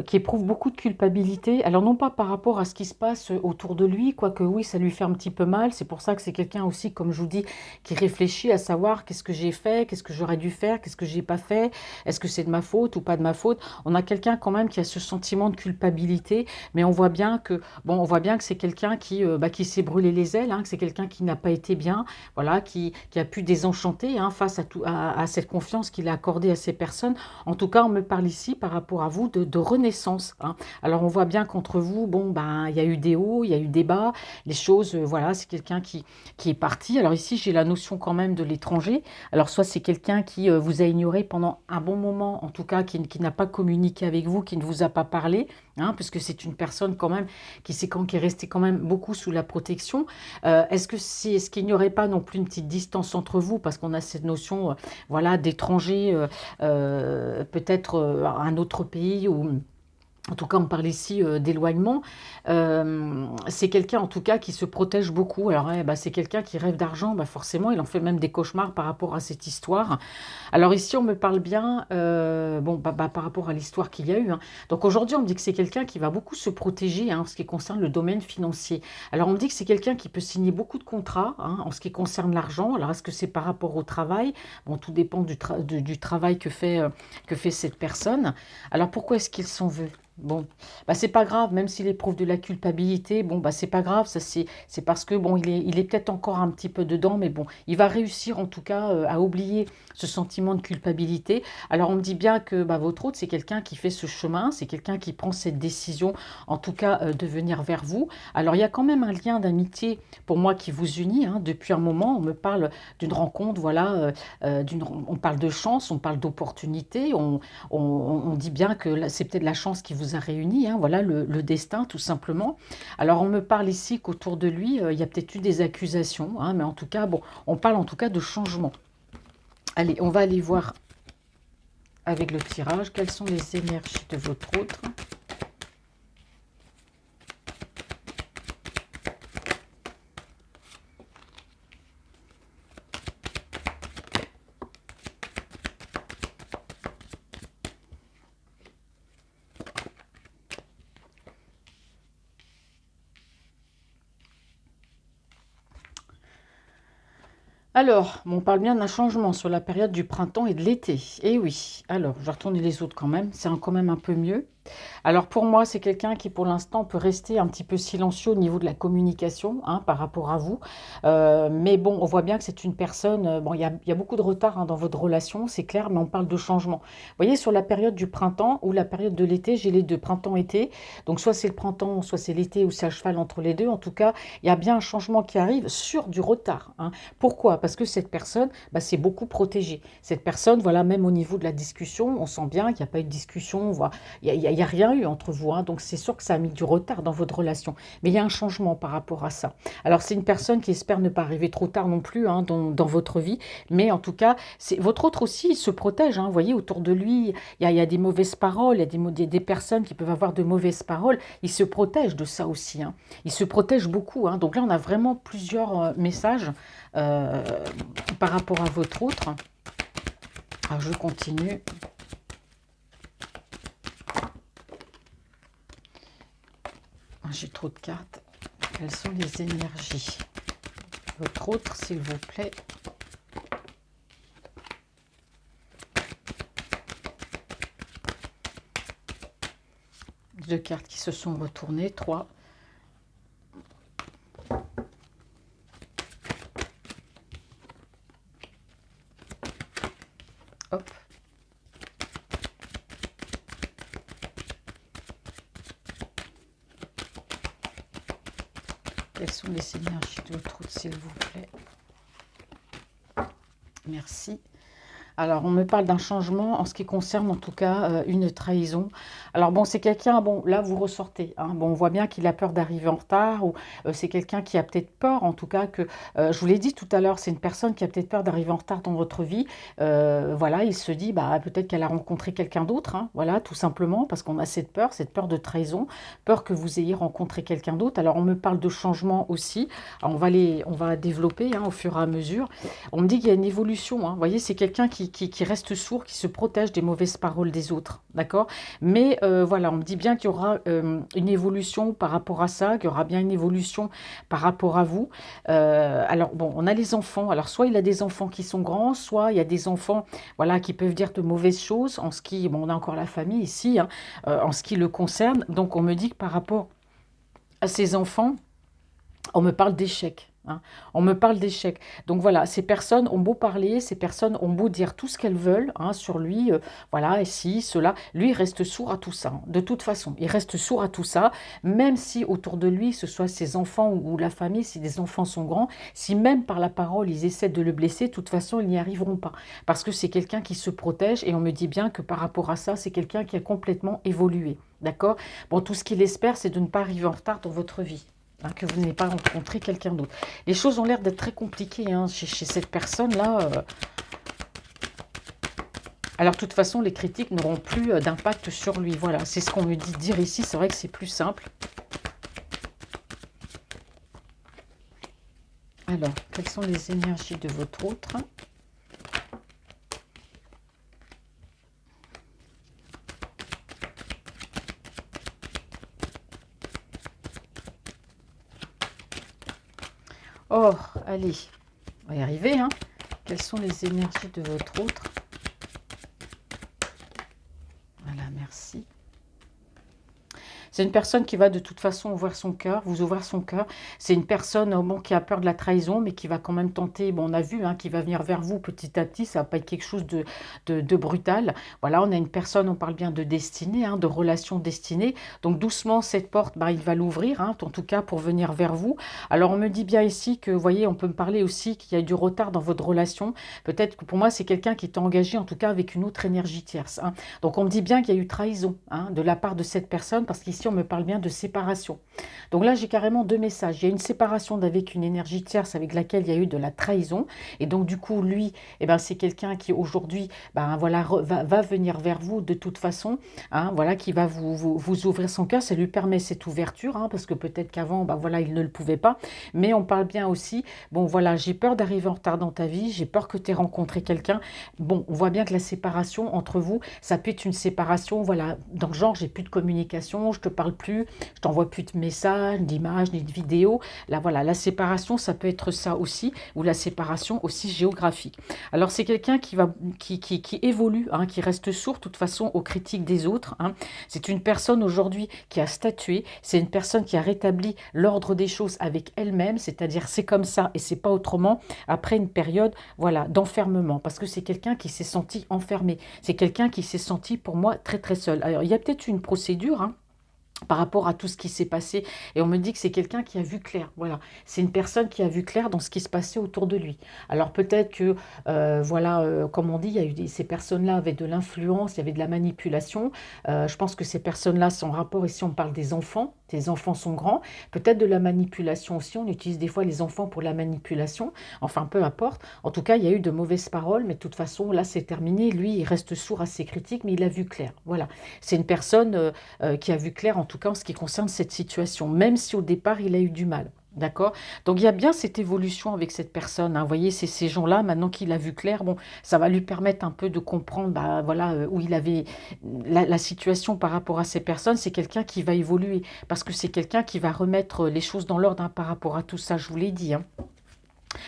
qui éprouve beaucoup de culpabilité. Alors, non pas par rapport à ce qui se passe autour de lui, quoique oui, ça lui fait un petit peu mal. C'est pour ça que c'est quelqu'un aussi, comme je vous dis, qui réfléchit à savoir qu'est-ce que j'ai fait, qu'est-ce que j'aurais dû faire, qu'est-ce que j'ai pas fait, est-ce que c'est de ma faute ou pas de ma faute. On a quelqu'un quand même qui a ce sentiment de culpabilité, mais on voit bien que c'est quelqu'un qui s'est brûlé les ailes, hein, que c'est quelqu'un qui n'a pas été bien, voilà, qui a pu désenchanter hein, face à cette confiance qu'il a accordée à ces personnes. En tout cas, on me parle ici par rapport à vous de renaissance. Hein. Alors, on voit bien qu'entre vous, bon, il y a eu des hauts, il y a eu des bas, les choses, voilà, c'est quelqu'un qui est parti. Alors ici, j'ai la notion quand même de l'étranger. Alors, soit c'est quelqu'un qui vous a ignoré pendant un bon moment, en tout cas, qui n'a pas communiqué avec vous, qui ne vous a pas parlé, hein, puisque c'est une personne quand même qui est restée quand même beaucoup sous la protection. Est-ce qu'il n'y aurait pas non plus une petite distance entre vous, parce qu'on a cette notion voilà, d'étranger, peut-être un autre pays ou en tout cas, on parle ici d'éloignement. C'est quelqu'un, en tout cas, qui se protège beaucoup. Alors, c'est quelqu'un qui rêve d'argent. Forcément, il en fait même des cauchemars par rapport à cette histoire. Alors ici, on me parle bien par rapport à l'histoire qu'il y a eu. Hein. Donc aujourd'hui, on me dit que c'est quelqu'un qui va beaucoup se protéger hein, en ce qui concerne le domaine financier. Alors, on me dit que c'est quelqu'un qui peut signer beaucoup de contrats hein, en ce qui concerne l'argent. Alors, est-ce que c'est par rapport au travail? Bon, tout dépend du travail que fait cette personne. Alors, pourquoi est-ce qu'il s'en veut? Bon, bah c'est pas grave, même s'il éprouve de la culpabilité, bon, bah c'est pas grave, ça c'est parce que bon, il est peut-être encore un petit peu dedans, mais bon, il va réussir en tout cas à oublier ce sentiment de culpabilité. Alors on me dit bien que bah, votre hôte, c'est quelqu'un qui fait ce chemin, c'est quelqu'un qui prend cette décision, en tout cas de venir vers vous. Alors il y a quand même un lien d'amitié pour moi qui vous unit, hein, depuis un moment, on me parle d'une rencontre, voilà, on parle de chance, on parle d'opportunité, on dit bien que c'est peut-être la chance qui vous a réunis, hein, voilà le destin tout simplement. Alors on me parle ici qu'autour de lui, il y a peut-être eu des accusations, hein, mais en tout cas, bon, on parle en tout cas de changement. Allez, on va aller voir avec le tirage quelles sont les énergies de votre autre. Alors, on parle bien d'un changement sur la période du printemps et de l'été. Eh oui, alors, je vais retourner les autres quand même, c'est quand même un peu mieux. Alors pour moi, c'est quelqu'un qui pour l'instant peut rester un petit peu silencieux au niveau de la communication, hein, par rapport à vous. Mais bon, on voit bien que c'est une personne, bon, il y a beaucoup de retard, hein, dans votre relation, c'est clair, mais on parle de changement. Vous voyez, sur la période du printemps ou la période de l'été, j'ai les deux, printemps-été. Donc soit c'est le printemps, soit c'est l'été, ou c'est à cheval entre les deux. En tout cas, il y a bien un changement qui arrive sur du retard, hein. Pourquoi? Parce que cette personne, bah, c'est beaucoup protégée. Cette personne, voilà, même au niveau de la discussion, on sent bien qu'il n'y a pas eu de discussion, voilà, il y a rien eu entre vous, hein, donc c'est sûr que ça a mis du retard dans votre relation. Mais il y a un changement par rapport à ça. Alors c'est une personne qui espère ne pas arriver trop tard non plus, hein, dans votre vie, mais en tout cas, votre autre aussi, il se protège, hein, vous voyez, autour de lui, il y a des mauvaises paroles, il y a des personnes qui peuvent avoir de mauvaises paroles, il se protège de ça aussi, hein. Il se protège beaucoup, hein. Donc là, on a vraiment plusieurs messages euh, par rapport à votre autre. Alors je continue. J'ai trop de cartes. Quelles sont les énergies? Votre autre, s'il vous plaît. Deux cartes qui se sont retournées. Trois. Hop. Quelles sont les énergies de votre autre, s'il vous plaît? Merci. Alors, on me parle d'un changement en ce qui concerne en tout cas une trahison. Alors bon, c'est quelqu'un, bon, là vous ressortez, hein. Bon, on voit bien qu'il a peur d'arriver en retard, ou c'est quelqu'un qui a peut-être peur, en tout cas, que, je vous l'ai dit tout à l'heure, c'est une personne qui a peut-être peur d'arriver en retard dans votre vie. Voilà, il se dit, bah, peut-être qu'elle a rencontré quelqu'un d'autre, hein, voilà, tout simplement, parce qu'on a cette peur de trahison, peur que vous ayez rencontré quelqu'un d'autre. Alors, on me parle de changement aussi. Alors, on va développer, hein, au fur et à mesure. On me dit qu'il y a une évolution, hein. Vous voyez, c'est quelqu'un qui reste sourd, qui se protège des mauvaises paroles des autres, d'accord? Mais voilà, on me dit bien qu'il y aura une évolution par rapport à ça, qu'il y aura bien une évolution par rapport à vous. Alors bon, on a les enfants. Alors soit il a des enfants qui sont grands, soit il y a des enfants, voilà, qui peuvent dire de mauvaises choses en ce qui, bon, on a encore la famille ici, hein, en ce qui le concerne. Donc on me dit que par rapport à ces enfants, on me parle d'échec, hein. On me parle d'échec. Donc voilà, ces personnes ont beau parler, ces personnes ont beau dire tout ce qu'elles veulent, hein, sur lui, voilà, et si, cela, lui, il reste sourd à tout ça, hein. De toute façon, il reste sourd à tout ça, même si autour de lui, ce soit ses enfants ou la famille, si des enfants sont grands, si même par la parole, ils essaient de le blesser, de toute façon, ils n'y arriveront pas. Parce que c'est quelqu'un qui se protège, et on me dit bien que par rapport à ça, c'est quelqu'un qui a complètement évolué. D'accord? Bon, tout ce qu'il espère, c'est de ne pas arriver en retard dans votre vie, hein, que vous n'ayez pas rencontré quelqu'un d'autre. Les choses ont l'air d'être très compliquées, hein, chez cette personne-là. Alors, de toute façon, les critiques n'auront plus d'impact sur lui. Voilà, c'est ce qu'on me dit de dire ici. C'est vrai que c'est plus simple. Alors, quelles sont les énergies de votre autre? Oh, allez, on va y arriver, hein. Quelles sont les énergies de votre autre? Voilà, merci. C'est une personne qui va de toute façon ouvrir son cœur, vous ouvrir son cœur. C'est une personne bon, qui a peur de la trahison, mais qui va quand même tenter, bon, on a vu, hein, qui va venir vers vous petit à petit, ça va pas être quelque chose de brutal. Voilà, on a une personne, on parle bien de destinée, hein, de relation destinée. Donc doucement, cette porte, bah, il va l'ouvrir, hein, en tout cas pour venir vers vous. Alors on me dit bien ici que, vous voyez, on peut me parler aussi qu'il y a eu du retard dans votre relation. Peut-être que pour moi, c'est quelqu'un qui est engagé, en tout cas avec une autre énergie tierce, hein. Donc on me dit bien qu'il y a eu trahison, hein, de la part de cette personne, parce qu'ici on me parle bien de séparation. Donc là, j'ai carrément deux messages. Il y a une séparation avec une énergie tierce avec laquelle il y a eu de la trahison. Et donc du coup, lui, eh ben, c'est quelqu'un qui aujourd'hui ben, voilà, va venir vers vous de toute façon, hein, voilà, qui va vous ouvrir son cœur. Ça lui permet cette ouverture, hein, parce que peut-être qu'avant, ben, voilà, il ne le pouvait pas. Mais on parle bien aussi, bon voilà, j'ai peur d'arriver en retard dans ta vie, j'ai peur que tu aies rencontré quelqu'un. Bon, on voit bien que la séparation entre vous, ça peut être une séparation, voilà, dans le genre, j'ai plus de communication, je te parle plus, je t'envoie plus de messages, d'images, ni de vidéos. Là, voilà, la séparation, ça peut être ça aussi, ou la séparation aussi géographique. Alors, c'est quelqu'un qui évolue, hein, qui reste sourd, de toute façon, aux critiques des autres, hein. C'est une personne aujourd'hui qui a statué, c'est une personne qui a rétabli l'ordre des choses avec elle-même, c'est-à-dire c'est comme ça et c'est pas autrement, après une période, voilà, d'enfermement, parce que c'est quelqu'un qui s'est senti enfermé, c'est quelqu'un qui s'est senti, pour moi, très très seul. Alors, il y a peut-être une procédure, hein, par rapport à tout ce qui s'est passé. Et on me dit que c'est quelqu'un qui a vu clair. Voilà, c'est une personne qui a vu clair dans ce qui se passait autour de lui. Alors peut-être que, voilà, comme on dit, il y a eu ces personnes-là avaient de l'influence, il y avait de la manipulation. Je pense que ces personnes-là sont en rapport, ici on parle des enfants. Tes enfants sont grands. Peut-être de la manipulation aussi. On utilise des fois les enfants pour la manipulation. Enfin, peu importe. En tout cas, il y a eu de mauvaises paroles, mais de toute façon, là, c'est terminé. Lui, il reste sourd à ses critiques, mais il a vu clair. Voilà. C'est une personne qui a vu clair, en tout cas en ce qui concerne cette situation, même si au départ, il a eu du mal. D'accord. Donc il y a bien cette évolution avec cette personne, hein. Vous voyez, c'est ces gens-là, maintenant qu'il a vu clair, bon, ça va lui permettre un peu de comprendre bah, voilà, où il avait la situation par rapport à ces personnes. C'est quelqu'un qui va évoluer, parce que c'est quelqu'un qui va remettre les choses dans l'ordre, hein, par rapport à tout ça, je vous l'ai dit, hein.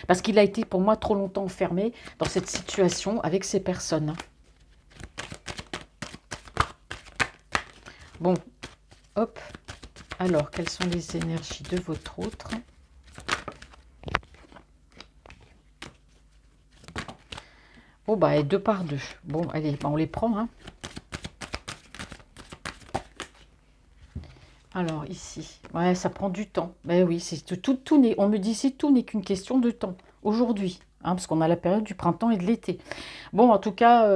Parce qu'il a été pour moi trop longtemps enfermé dans cette situation avec ces personnes. Bon, hop. Alors, quelles sont les énergies de votre autre? Oh, bah, et deux par deux. Bon, allez, bah, on les prend, hein. Alors, ici, ouais, ça prend du temps. Ben oui, c'est tout on me dit ici, tout n'est qu'une question de temps. Aujourd'hui, hein, parce qu'on a la période du printemps et de l'été. Bon, en tout cas,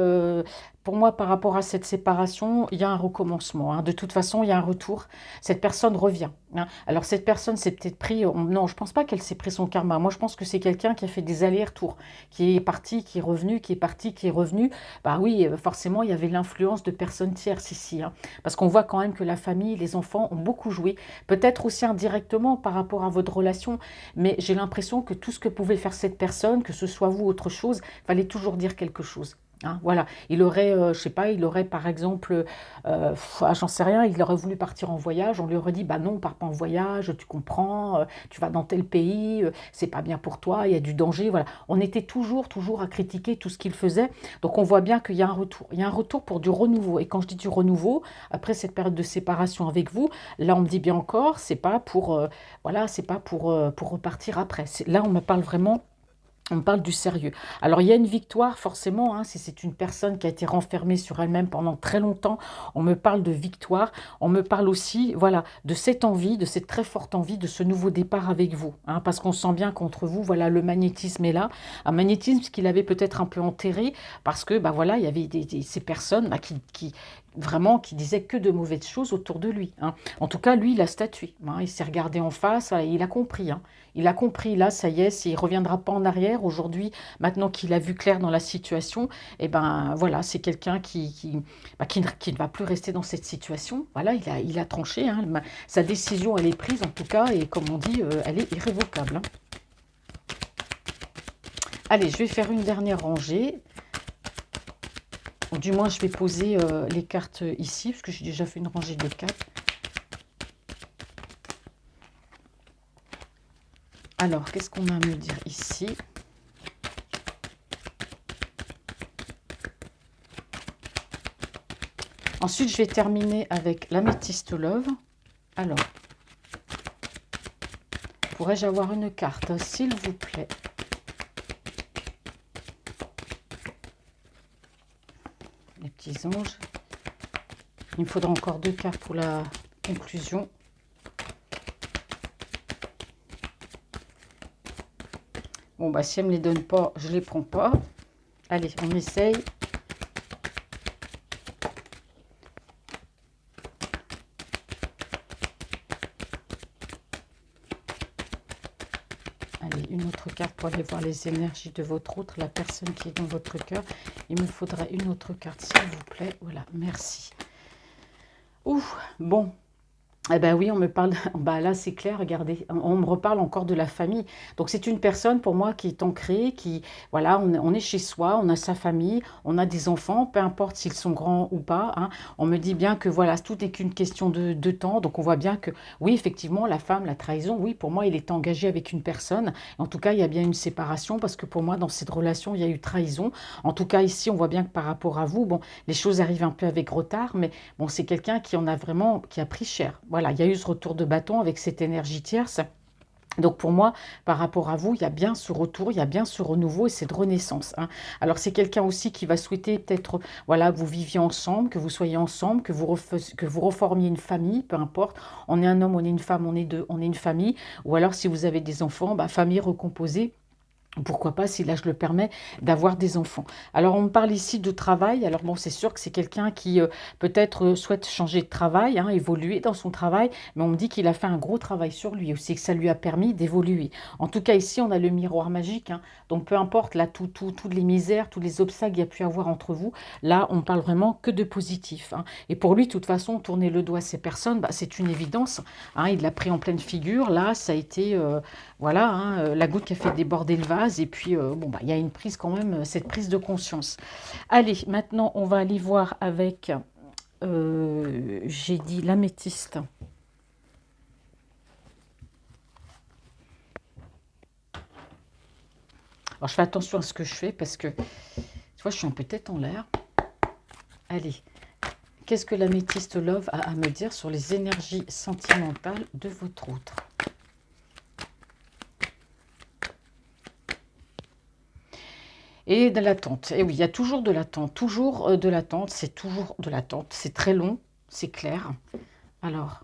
pour moi, par rapport à cette séparation, il y a un recommencement, hein. De toute façon, il y a un retour. Cette personne revient, hein. Alors, cette personne s'est peut-être pris... non, je pense pas qu'elle s'est pris son karma. Moi, je pense que c'est quelqu'un qui a fait des allers-retours, qui est parti, qui est revenu, qui est parti, qui est revenu. Bah oui, forcément, il y avait l'influence de personnes tierces ici, hein. Parce qu'on voit quand même que la famille, les enfants ont beaucoup joué. Peut-être aussi indirectement par rapport à votre relation, mais j'ai l'impression que tout ce que pouvait faire cette personne, que ce soit vous, autre chose, fallait toujours dire quelque chose. Hein, voilà, il aurait, je sais pas, il aurait par exemple, j'en sais rien, il aurait voulu partir en voyage, on lui aurait dit, bah non, pars pas en voyage, tu comprends, tu vas dans tel pays, c'est pas bien pour toi, il y a du danger, voilà. On était toujours à critiquer tout ce qu'il faisait, donc on voit bien qu'il y a un retour, il y a un retour pour du renouveau, et quand je dis du renouveau, après cette période de séparation avec vous, là on me dit bien encore, c'est pas pour, voilà, c'est pas pour repartir après, là on me parle vraiment... On parle du sérieux. Alors, il y a une victoire, forcément, hein, si c'est une personne qui a été renfermée sur elle-même pendant très longtemps, on me parle de victoire. On me parle aussi, voilà, de cette envie, de cette très forte envie de ce nouveau départ avec vous, hein, parce qu'on sent bien qu'entre vous, voilà, le magnétisme est là. Un magnétisme qu'il avait peut-être un peu enterré, parce que, bah voilà, il y avait ces personnes bah, vraiment, qui disaient que de mauvaises choses autour de lui, hein. En tout cas, lui, il a statué, hein, il s'est regardé en face, voilà, il a compris, hein. Il a compris, là, ça y est, il ne reviendra pas en arrière. Aujourd'hui, maintenant qu'il a vu clair dans la situation, et ben voilà, c'est quelqu'un qui ne va plus rester dans cette situation. Voilà, il a tranché, hein. Sa décision, elle est prise en tout cas, et comme on dit, elle est irrévocable, hein. Allez, je vais faire une dernière rangée. Du moins, je vais poser les cartes ici, parce que j'ai déjà fait une rangée de 4. Alors, qu'est-ce qu'on a à me dire ici? Ensuite, je vais terminer avec l'améthyste love. Alors, pourrais-je avoir une carte, s'il vous plaît? Les petits anges. Il me faudra encore 2 cartes pour la conclusion. Bon, bah, si elle ne me les donne pas, je ne les prends pas. Allez, on essaye. Allez, une autre carte pour aller voir les énergies de votre autre, la personne qui est dans votre cœur. Il me faudrait une autre carte, s'il vous plaît. Voilà, merci. Ouh, bon. Eh ben oui, on me parle, bah là c'est clair, regardez, on me reparle encore de la famille. Donc c'est une personne pour moi qui est ancrée, qui, voilà, on est chez soi, on a sa famille, on a des enfants, peu importe s'ils sont grands ou pas, hein. On me dit bien que voilà, tout n'est qu'une question de temps. Donc on voit bien que oui, effectivement, la femme, la trahison, oui, pour moi, il est engagé avec une personne. En tout cas, il y a bien une séparation parce que pour moi, dans cette relation, il y a eu trahison. En tout cas, ici, on voit bien que par rapport à vous, bon, les choses arrivent un peu avec retard, mais bon, c'est quelqu'un qui en a vraiment, qui a pris cher. Voilà, il y a eu ce retour de bâton avec cette énergie tierce. Donc pour moi, par rapport à vous, il y a bien ce retour, il y a bien ce renouveau et cette renaissance, hein. Alors c'est quelqu'un aussi qui va souhaiter peut-être, voilà, que vous viviez ensemble, que vous soyez ensemble, que vous reformiez une famille, peu importe. On est un homme, on est une femme, on est deux, on est une famille. Ou alors si vous avez des enfants, bah, famille recomposée. Pourquoi pas, si l'âge le permet, d'avoir des enfants. Alors, on me parle ici de travail. Alors, bon, c'est sûr que c'est quelqu'un qui peut-être souhaite changer de travail, hein, évoluer dans son travail, mais on me dit qu'il a fait un gros travail sur lui aussi, que ça lui a permis d'évoluer. En tout cas, ici, on a le miroir magique, hein, donc peu importe, là, toutes les misères, tous les obstacles qu'il y a pu avoir entre vous, là, on parle vraiment que de positif, hein. Et pour lui, de toute façon, tourner le doigt à ces personnes, bah, c'est une évidence, hein, il l'a pris en pleine figure. Là, ça a été... voilà, hein, la goutte qui a fait déborder le vase. Et puis, bon, bah, il y a une prise quand même, cette prise de conscience. Allez, maintenant, on va aller voir avec, j'ai dit l'améthyste. Alors, je fais attention à ce que je fais parce que, tu vois, je suis un peu tête en l'air. Allez, qu'est-ce que l'améthyste love a à me dire sur les énergies sentimentales de votre autre? Et de l'attente. Et oui, il y a toujours de l'attente. Toujours de l'attente. C'est toujours de l'attente. C'est très long, c'est clair. Alors,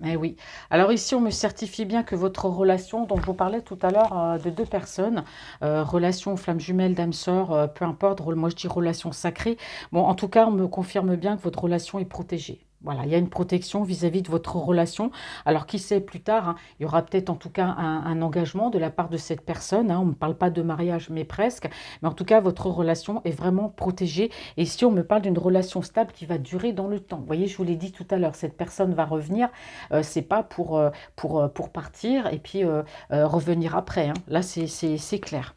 eh oui. Alors ici, on me certifie bien que votre relation, dont je vous parlais tout à l'heure de 2 personnes, relation flamme jumelle, d'âme sœur, peu importe, moi je dis relation sacrée. Bon, en tout cas, on me confirme bien que votre relation est protégée. Voilà, il y a une protection vis-à-vis de votre relation. Alors, qui sait, plus tard, hein, il y aura peut-être en tout cas un engagement de la part de cette personne, hein. On ne me parle pas de mariage, mais presque. Mais en tout cas, votre relation est vraiment protégée. Et ici, on me parle d'une relation stable qui va durer dans le temps. Vous voyez, je vous l'ai dit tout à l'heure, cette personne va revenir. C'est pas pour partir et puis revenir après, hein. Là, c'est clair.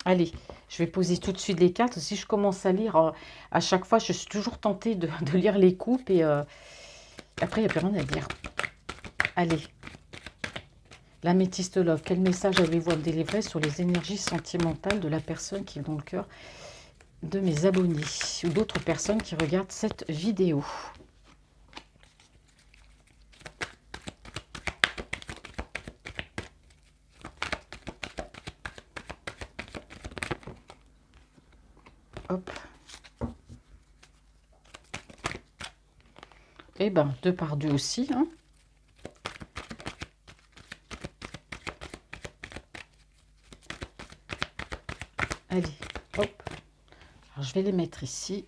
Allez, je vais poser tout de suite les cartes. Si je commence à lire, à chaque fois, je suis toujours tentée de lire les coupes et après, il n'y a plus rien à dire. Allez, l'améthyste love, quel message avez-vous à me délivrer sur les énergies sentimentales de la personne qui est dans le cœur de mes abonnés ou d'autres personnes qui regardent cette vidéo? Hop. Et ben, 2 par 2 aussi, hein. Allez, hop. Alors, je vais les mettre ici.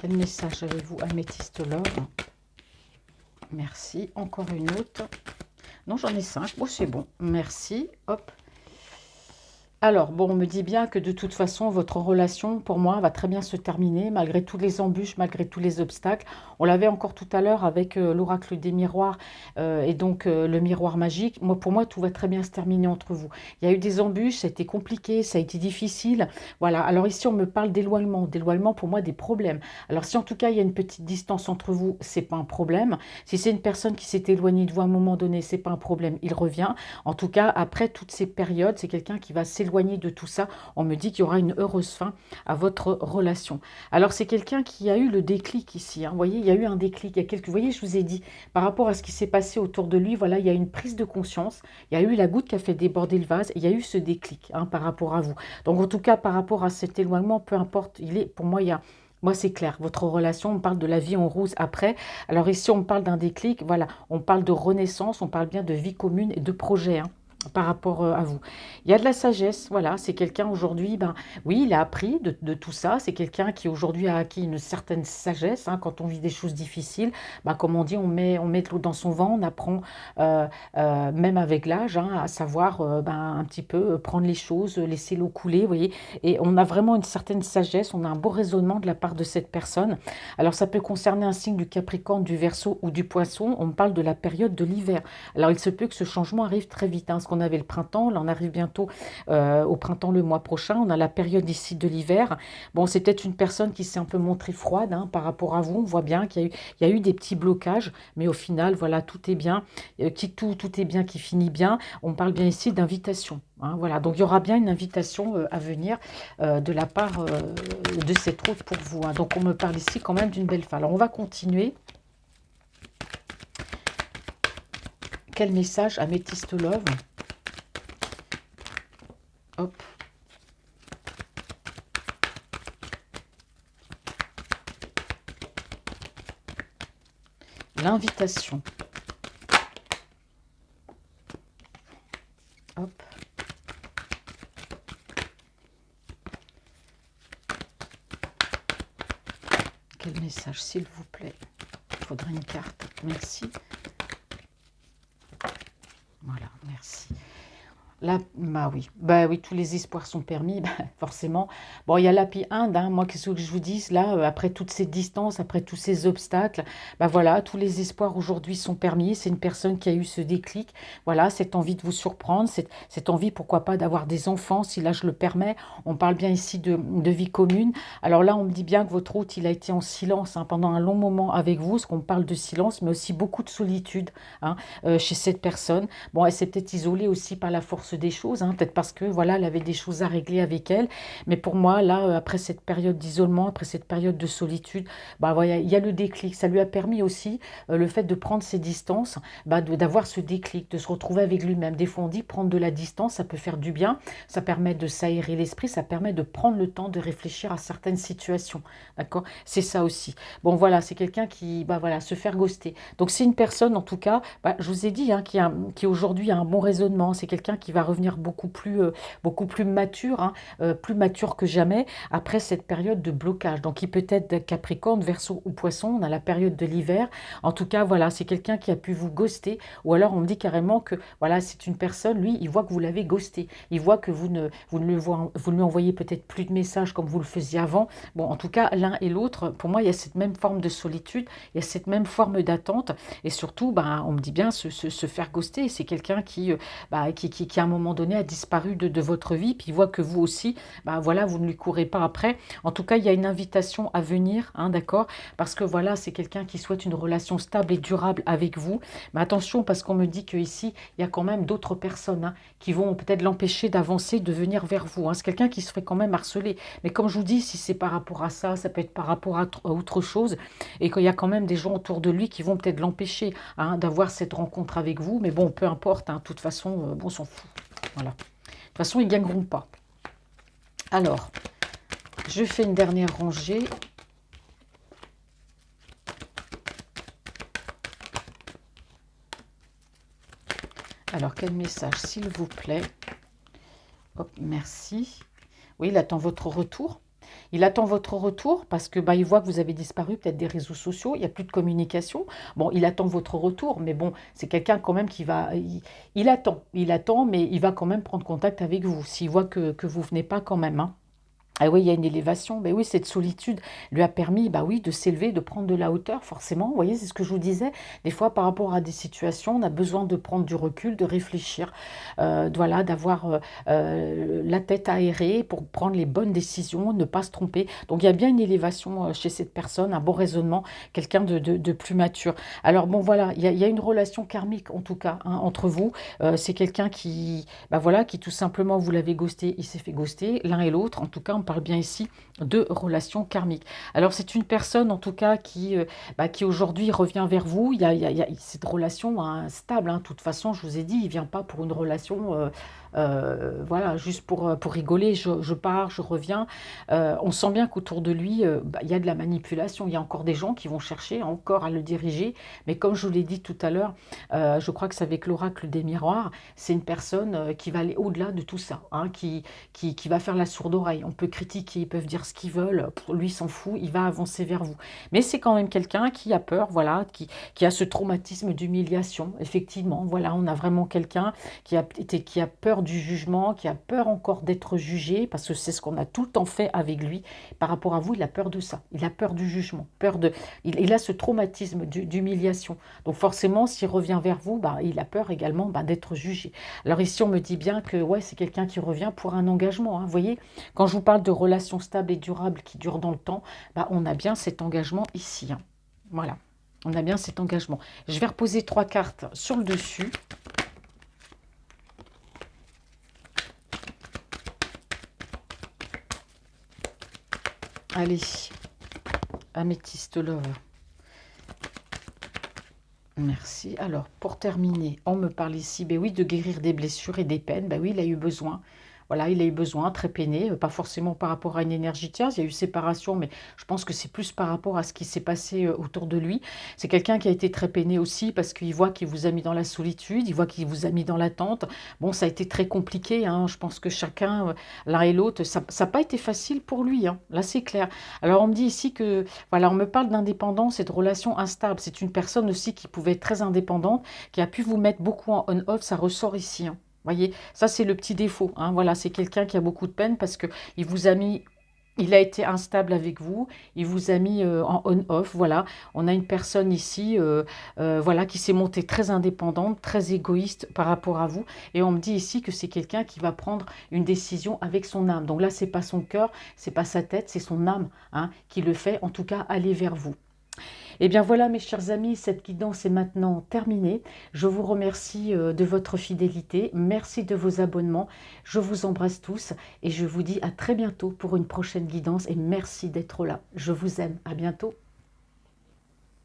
Quel message avez-vous, améthyste love? Merci. Encore une autre. Non, j'en ai 5. Bon, c'est bon. Merci. Hop. Alors, bon, on me dit bien que de toute façon, votre relation, pour moi, va très bien se terminer, malgré toutes les embûches, malgré tous les obstacles. On l'avait encore tout à l'heure avec l'oracle des miroirs et donc le miroir magique. Moi, pour moi, tout va très bien se terminer entre vous. Il y a eu des embûches, ça a été compliqué, ça a été difficile. Voilà, alors ici, on me parle d'éloignement. D'éloignement, pour moi, des problèmes. Alors, si en tout cas, il y a une petite distance entre vous, c'est pas un problème. Si c'est une personne qui s'est éloignée de vous à un moment donné, c'est pas un problème, il revient. En tout cas, après toutes ces périodes, c'est quelqu'un qui va s'éloigner éloigner de tout ça. On me dit qu'il y aura une heureuse fin à votre relation. Alors, c'est quelqu'un qui a eu le déclic ici, hein. Vous voyez, il y a eu un déclic. Il y a quelques... Vous voyez, je vous ai dit, par rapport à ce qui s'est passé autour de lui, voilà, il y a une prise de conscience. Il y a eu la goutte qui a fait déborder le vase. Il y a eu ce déclic, hein, par rapport à vous. Donc, en tout cas, par rapport à cet éloignement, peu importe, pour moi, il y a... Moi, c'est clair, votre relation, on parle de la vie en rose après. Alors ici, on parle d'un déclic, voilà, on parle de renaissance, on parle bien de vie commune et de projet, hein, par rapport à vous. Il y a de la sagesse, voilà, c'est quelqu'un aujourd'hui, ben oui, il a appris de tout ça, c'est quelqu'un qui aujourd'hui a acquis une certaine sagesse, hein, quand on vit des choses difficiles, ben, comme on dit, on met de l'eau dans son vent, on apprend, même avec l'âge, hein, à savoir ben, un petit peu prendre les choses, laisser l'eau couler, vous voyez, et on a vraiment une certaine sagesse, on a un beau raisonnement de la part de cette personne. Alors ça peut concerner un signe du Capricorne, du Verseau ou du Poisson, on parle de la période de l'hiver. Alors il se peut que ce changement arrive très vite, hein, parce qu'on avait le printemps, là on arrive bientôt au printemps le mois prochain, on a la période ici de l'hiver. Bon, c'est peut-être une personne qui s'est un peu montrée froide, hein, par rapport à vous, on voit bien il y a eu des petits blocages, mais au final, voilà, tout est bien, tout est bien qui finit bien. On parle bien ici d'invitation, hein, voilà, donc il y aura bien une invitation à venir de la part de cette route pour vous, hein. Donc on me parle ici quand même d'une belle fin. Alors on va continuer. Quel message Améthyste Love? Hop. L'invitation. Hop. Quel message, s'il vous plaît? Il faudrait une carte. Merci. Voilà, merci. Là, bah oui, tous les espoirs sont permis, bah, forcément. Bon, il y a l'Happy End, hein, moi, qu'est-ce que je vous dis, là, après toutes ces distances, après tous ces obstacles, bah voilà, tous les espoirs aujourd'hui sont permis. C'est une personne qui a eu ce déclic, voilà, cette envie de vous surprendre, cette envie, pourquoi pas, d'avoir des enfants, si là je le permets. On parle bien ici de vie commune. Alors là, on me dit bien que votre hôte, il a été en silence, hein, pendant un long moment avec vous, parce qu'on parle de silence, mais aussi beaucoup de solitude, hein, chez cette personne. Bon, elle s'est peut-être isolée aussi par la force des choses, hein, peut-être parce que voilà, elle avait des choses à régler avec elle. Mais pour moi, là, après cette période d'isolement, après cette période de solitude, bah voilà, il y a le déclic. Ça lui a permis aussi le fait de prendre ses distances, bah, d'avoir ce déclic, de se retrouver avec lui-même. Des fois, on dit prendre de la distance, ça peut faire du bien, ça permet de s'aérer l'esprit, ça permet de prendre le temps de réfléchir à certaines situations. D'accord? C'est ça aussi. Bon, voilà, c'est quelqu'un qui, bah voilà, se faire ghoster. Donc, c'est une personne, en tout cas, bah, je vous ai dit, hein, qui aujourd'hui a un bon raisonnement. C'est quelqu'un qui va revenir beaucoup plus mature, hein, plus mature que jamais après cette période de blocage. Donc, il peut être Capricorne, Verseau ou Poisson. On a la période de l'hiver. En tout cas, voilà, c'est quelqu'un qui a pu vous ghoster. Ou alors, on me dit carrément que voilà, c'est une personne, lui, il voit que vous l'avez ghosté. Il voit que vous ne lui envoyez peut-être plus de messages comme vous le faisiez avant. Bon, en tout cas, l'un et l'autre, pour moi, il y a cette même forme de solitude, il y a cette même forme d'attente. Et surtout, bah, on me dit bien se faire ghoster. C'est quelqu'un qui, à un moment donné, a disparu de votre vie. Puis il voit que vous aussi, bah, voilà, vous ne lui courez pas après. En tout cas, il y a une invitation à venir, hein, d'accord? Parce que voilà, c'est quelqu'un qui souhaite une relation stable et durable avec vous. Mais attention, parce qu'on me dit qu'ici, il y a quand même d'autres personnes, hein, qui vont peut-être l'empêcher d'avancer, de venir vers vous, hein. C'est quelqu'un qui se fait quand même harceler. Mais comme je vous dis, si c'est par rapport à ça, ça peut être par rapport à autre chose. Et qu'il y a quand même des gens autour de lui qui vont peut-être l'empêcher, hein, d'avoir cette rencontre avec vous. Mais bon, peu importe, hein, de toute façon, bon, on s'en fout. Voilà. De toute façon, ils ne gagneront pas. Alors, je fais une dernière rangée. Alors, quel message, s'il vous plaît? Hop, merci. Oui, il attend votre retour. Il attend votre retour parce que bah, il voit que vous avez disparu peut-être des réseaux sociaux, il n'y a plus de communication. Bon, il attend votre retour, mais bon, c'est quelqu'un quand même qui va... il attend, mais il va quand même prendre contact avec vous, s'il voit que vous ne venez pas quand même, hein. Ah oui, il y a une élévation. Ben oui, cette solitude lui a permis, bah oui, de s'élever, de prendre de la hauteur, forcément. Vous voyez, c'est ce que je vous disais. Des fois, par rapport à des situations, on a besoin de prendre du recul, de réfléchir, voilà, d'avoir la tête aérée pour prendre les bonnes décisions, ne pas se tromper. Donc, il y a bien une élévation chez cette personne, un bon raisonnement, quelqu'un de plus mature. Alors, bon, voilà, il y a une relation karmique, en tout cas, hein, entre vous. C'est quelqu'un qui, bah voilà, qui tout simplement, vous l'avez ghosté, il s'est fait ghoster, l'un et l'autre. En tout cas, on parle bien ici de relations karmiques. Alors, c'est une personne, en tout cas, qui aujourd'hui revient vers vous. Il y a cette relation hein, stable. Hein. De toute façon, je vous ai dit, il ne vient pas pour une relation, voilà, juste pour rigoler. Je pars, je reviens. On sent bien qu'autour de lui, bah, il y a de la manipulation. Il y a encore des gens qui vont chercher encore à le diriger. Mais comme je vous l'ai dit tout à l'heure, je crois que c'est avec l'oracle des miroirs, c'est une personne qui va aller au-delà de tout ça, hein, qui va faire la sourde oreille. On peut critiquer, ils peuvent dire ce qu'ils veulent, lui s'en fout, il va avancer vers vous. Mais c'est quand même quelqu'un qui a peur, voilà, qui a ce traumatisme d'humiliation, effectivement. Voilà, on a vraiment quelqu'un qui a peur du jugement, qui a peur encore d'être jugé, parce que c'est ce qu'on a tout le temps fait avec lui. Par rapport à vous, il a peur de ça, il a peur du jugement, il a ce traumatisme d'humiliation. Donc forcément, s'il revient vers vous, bah, il a peur également bah, d'être jugé. Alors ici, on me dit bien que ouais, c'est quelqu'un qui revient pour un engagement. Hein. Vous voyez, quand je vous parle de relations stables et durables qui durent dans le temps, bah, on a bien cet engagement ici. Hein. Voilà, on a bien cet engagement. Je vais reposer 3 cartes sur le dessus. Allez, Améthyste Love. Merci. Alors, pour terminer, on me parle ici, ben oui, de guérir des blessures et des peines. Ben oui, il a eu besoin. Voilà, il a eu besoin, très peiné, pas forcément par rapport à une énergie tierce, il y a eu séparation, mais je pense que c'est plus par rapport à ce qui s'est passé autour de lui. C'est quelqu'un qui a été très peiné aussi parce qu'il voit qu'il vous a mis dans la solitude, il voit qu'il vous a mis dans l'attente. Bon, ça a été très compliqué, hein, je pense que chacun, l'un et l'autre, ça n'a pas été facile pour lui, hein, là c'est clair. Alors on me dit ici que, voilà, on me parle d'indépendance et de relations instables. C'est une personne aussi qui pouvait être très indépendante, qui a pu vous mettre beaucoup en on-off, ça ressort ici. Hein. Voyez, ça c'est le petit défaut. Hein. Voilà, c'est quelqu'un qui a beaucoup de peine parce que il vous a mis, il a été instable avec vous, il vous a mis en on-off. Voilà, on a une personne ici, voilà, qui s'est montée très indépendante, très égoïste par rapport à vous. Et on me dit ici que c'est quelqu'un qui va prendre une décision avec son âme. Donc là, c'est pas son cœur, c'est pas sa tête, c'est son âme hein, qui le fait, en tout cas, aller vers vous. Eh bien voilà mes chers amis, cette guidance est maintenant terminée. Je vous remercie de votre fidélité, merci de vos abonnements, je vous embrasse tous et je vous dis à très bientôt pour une prochaine guidance et merci d'être là. Je vous aime, à bientôt.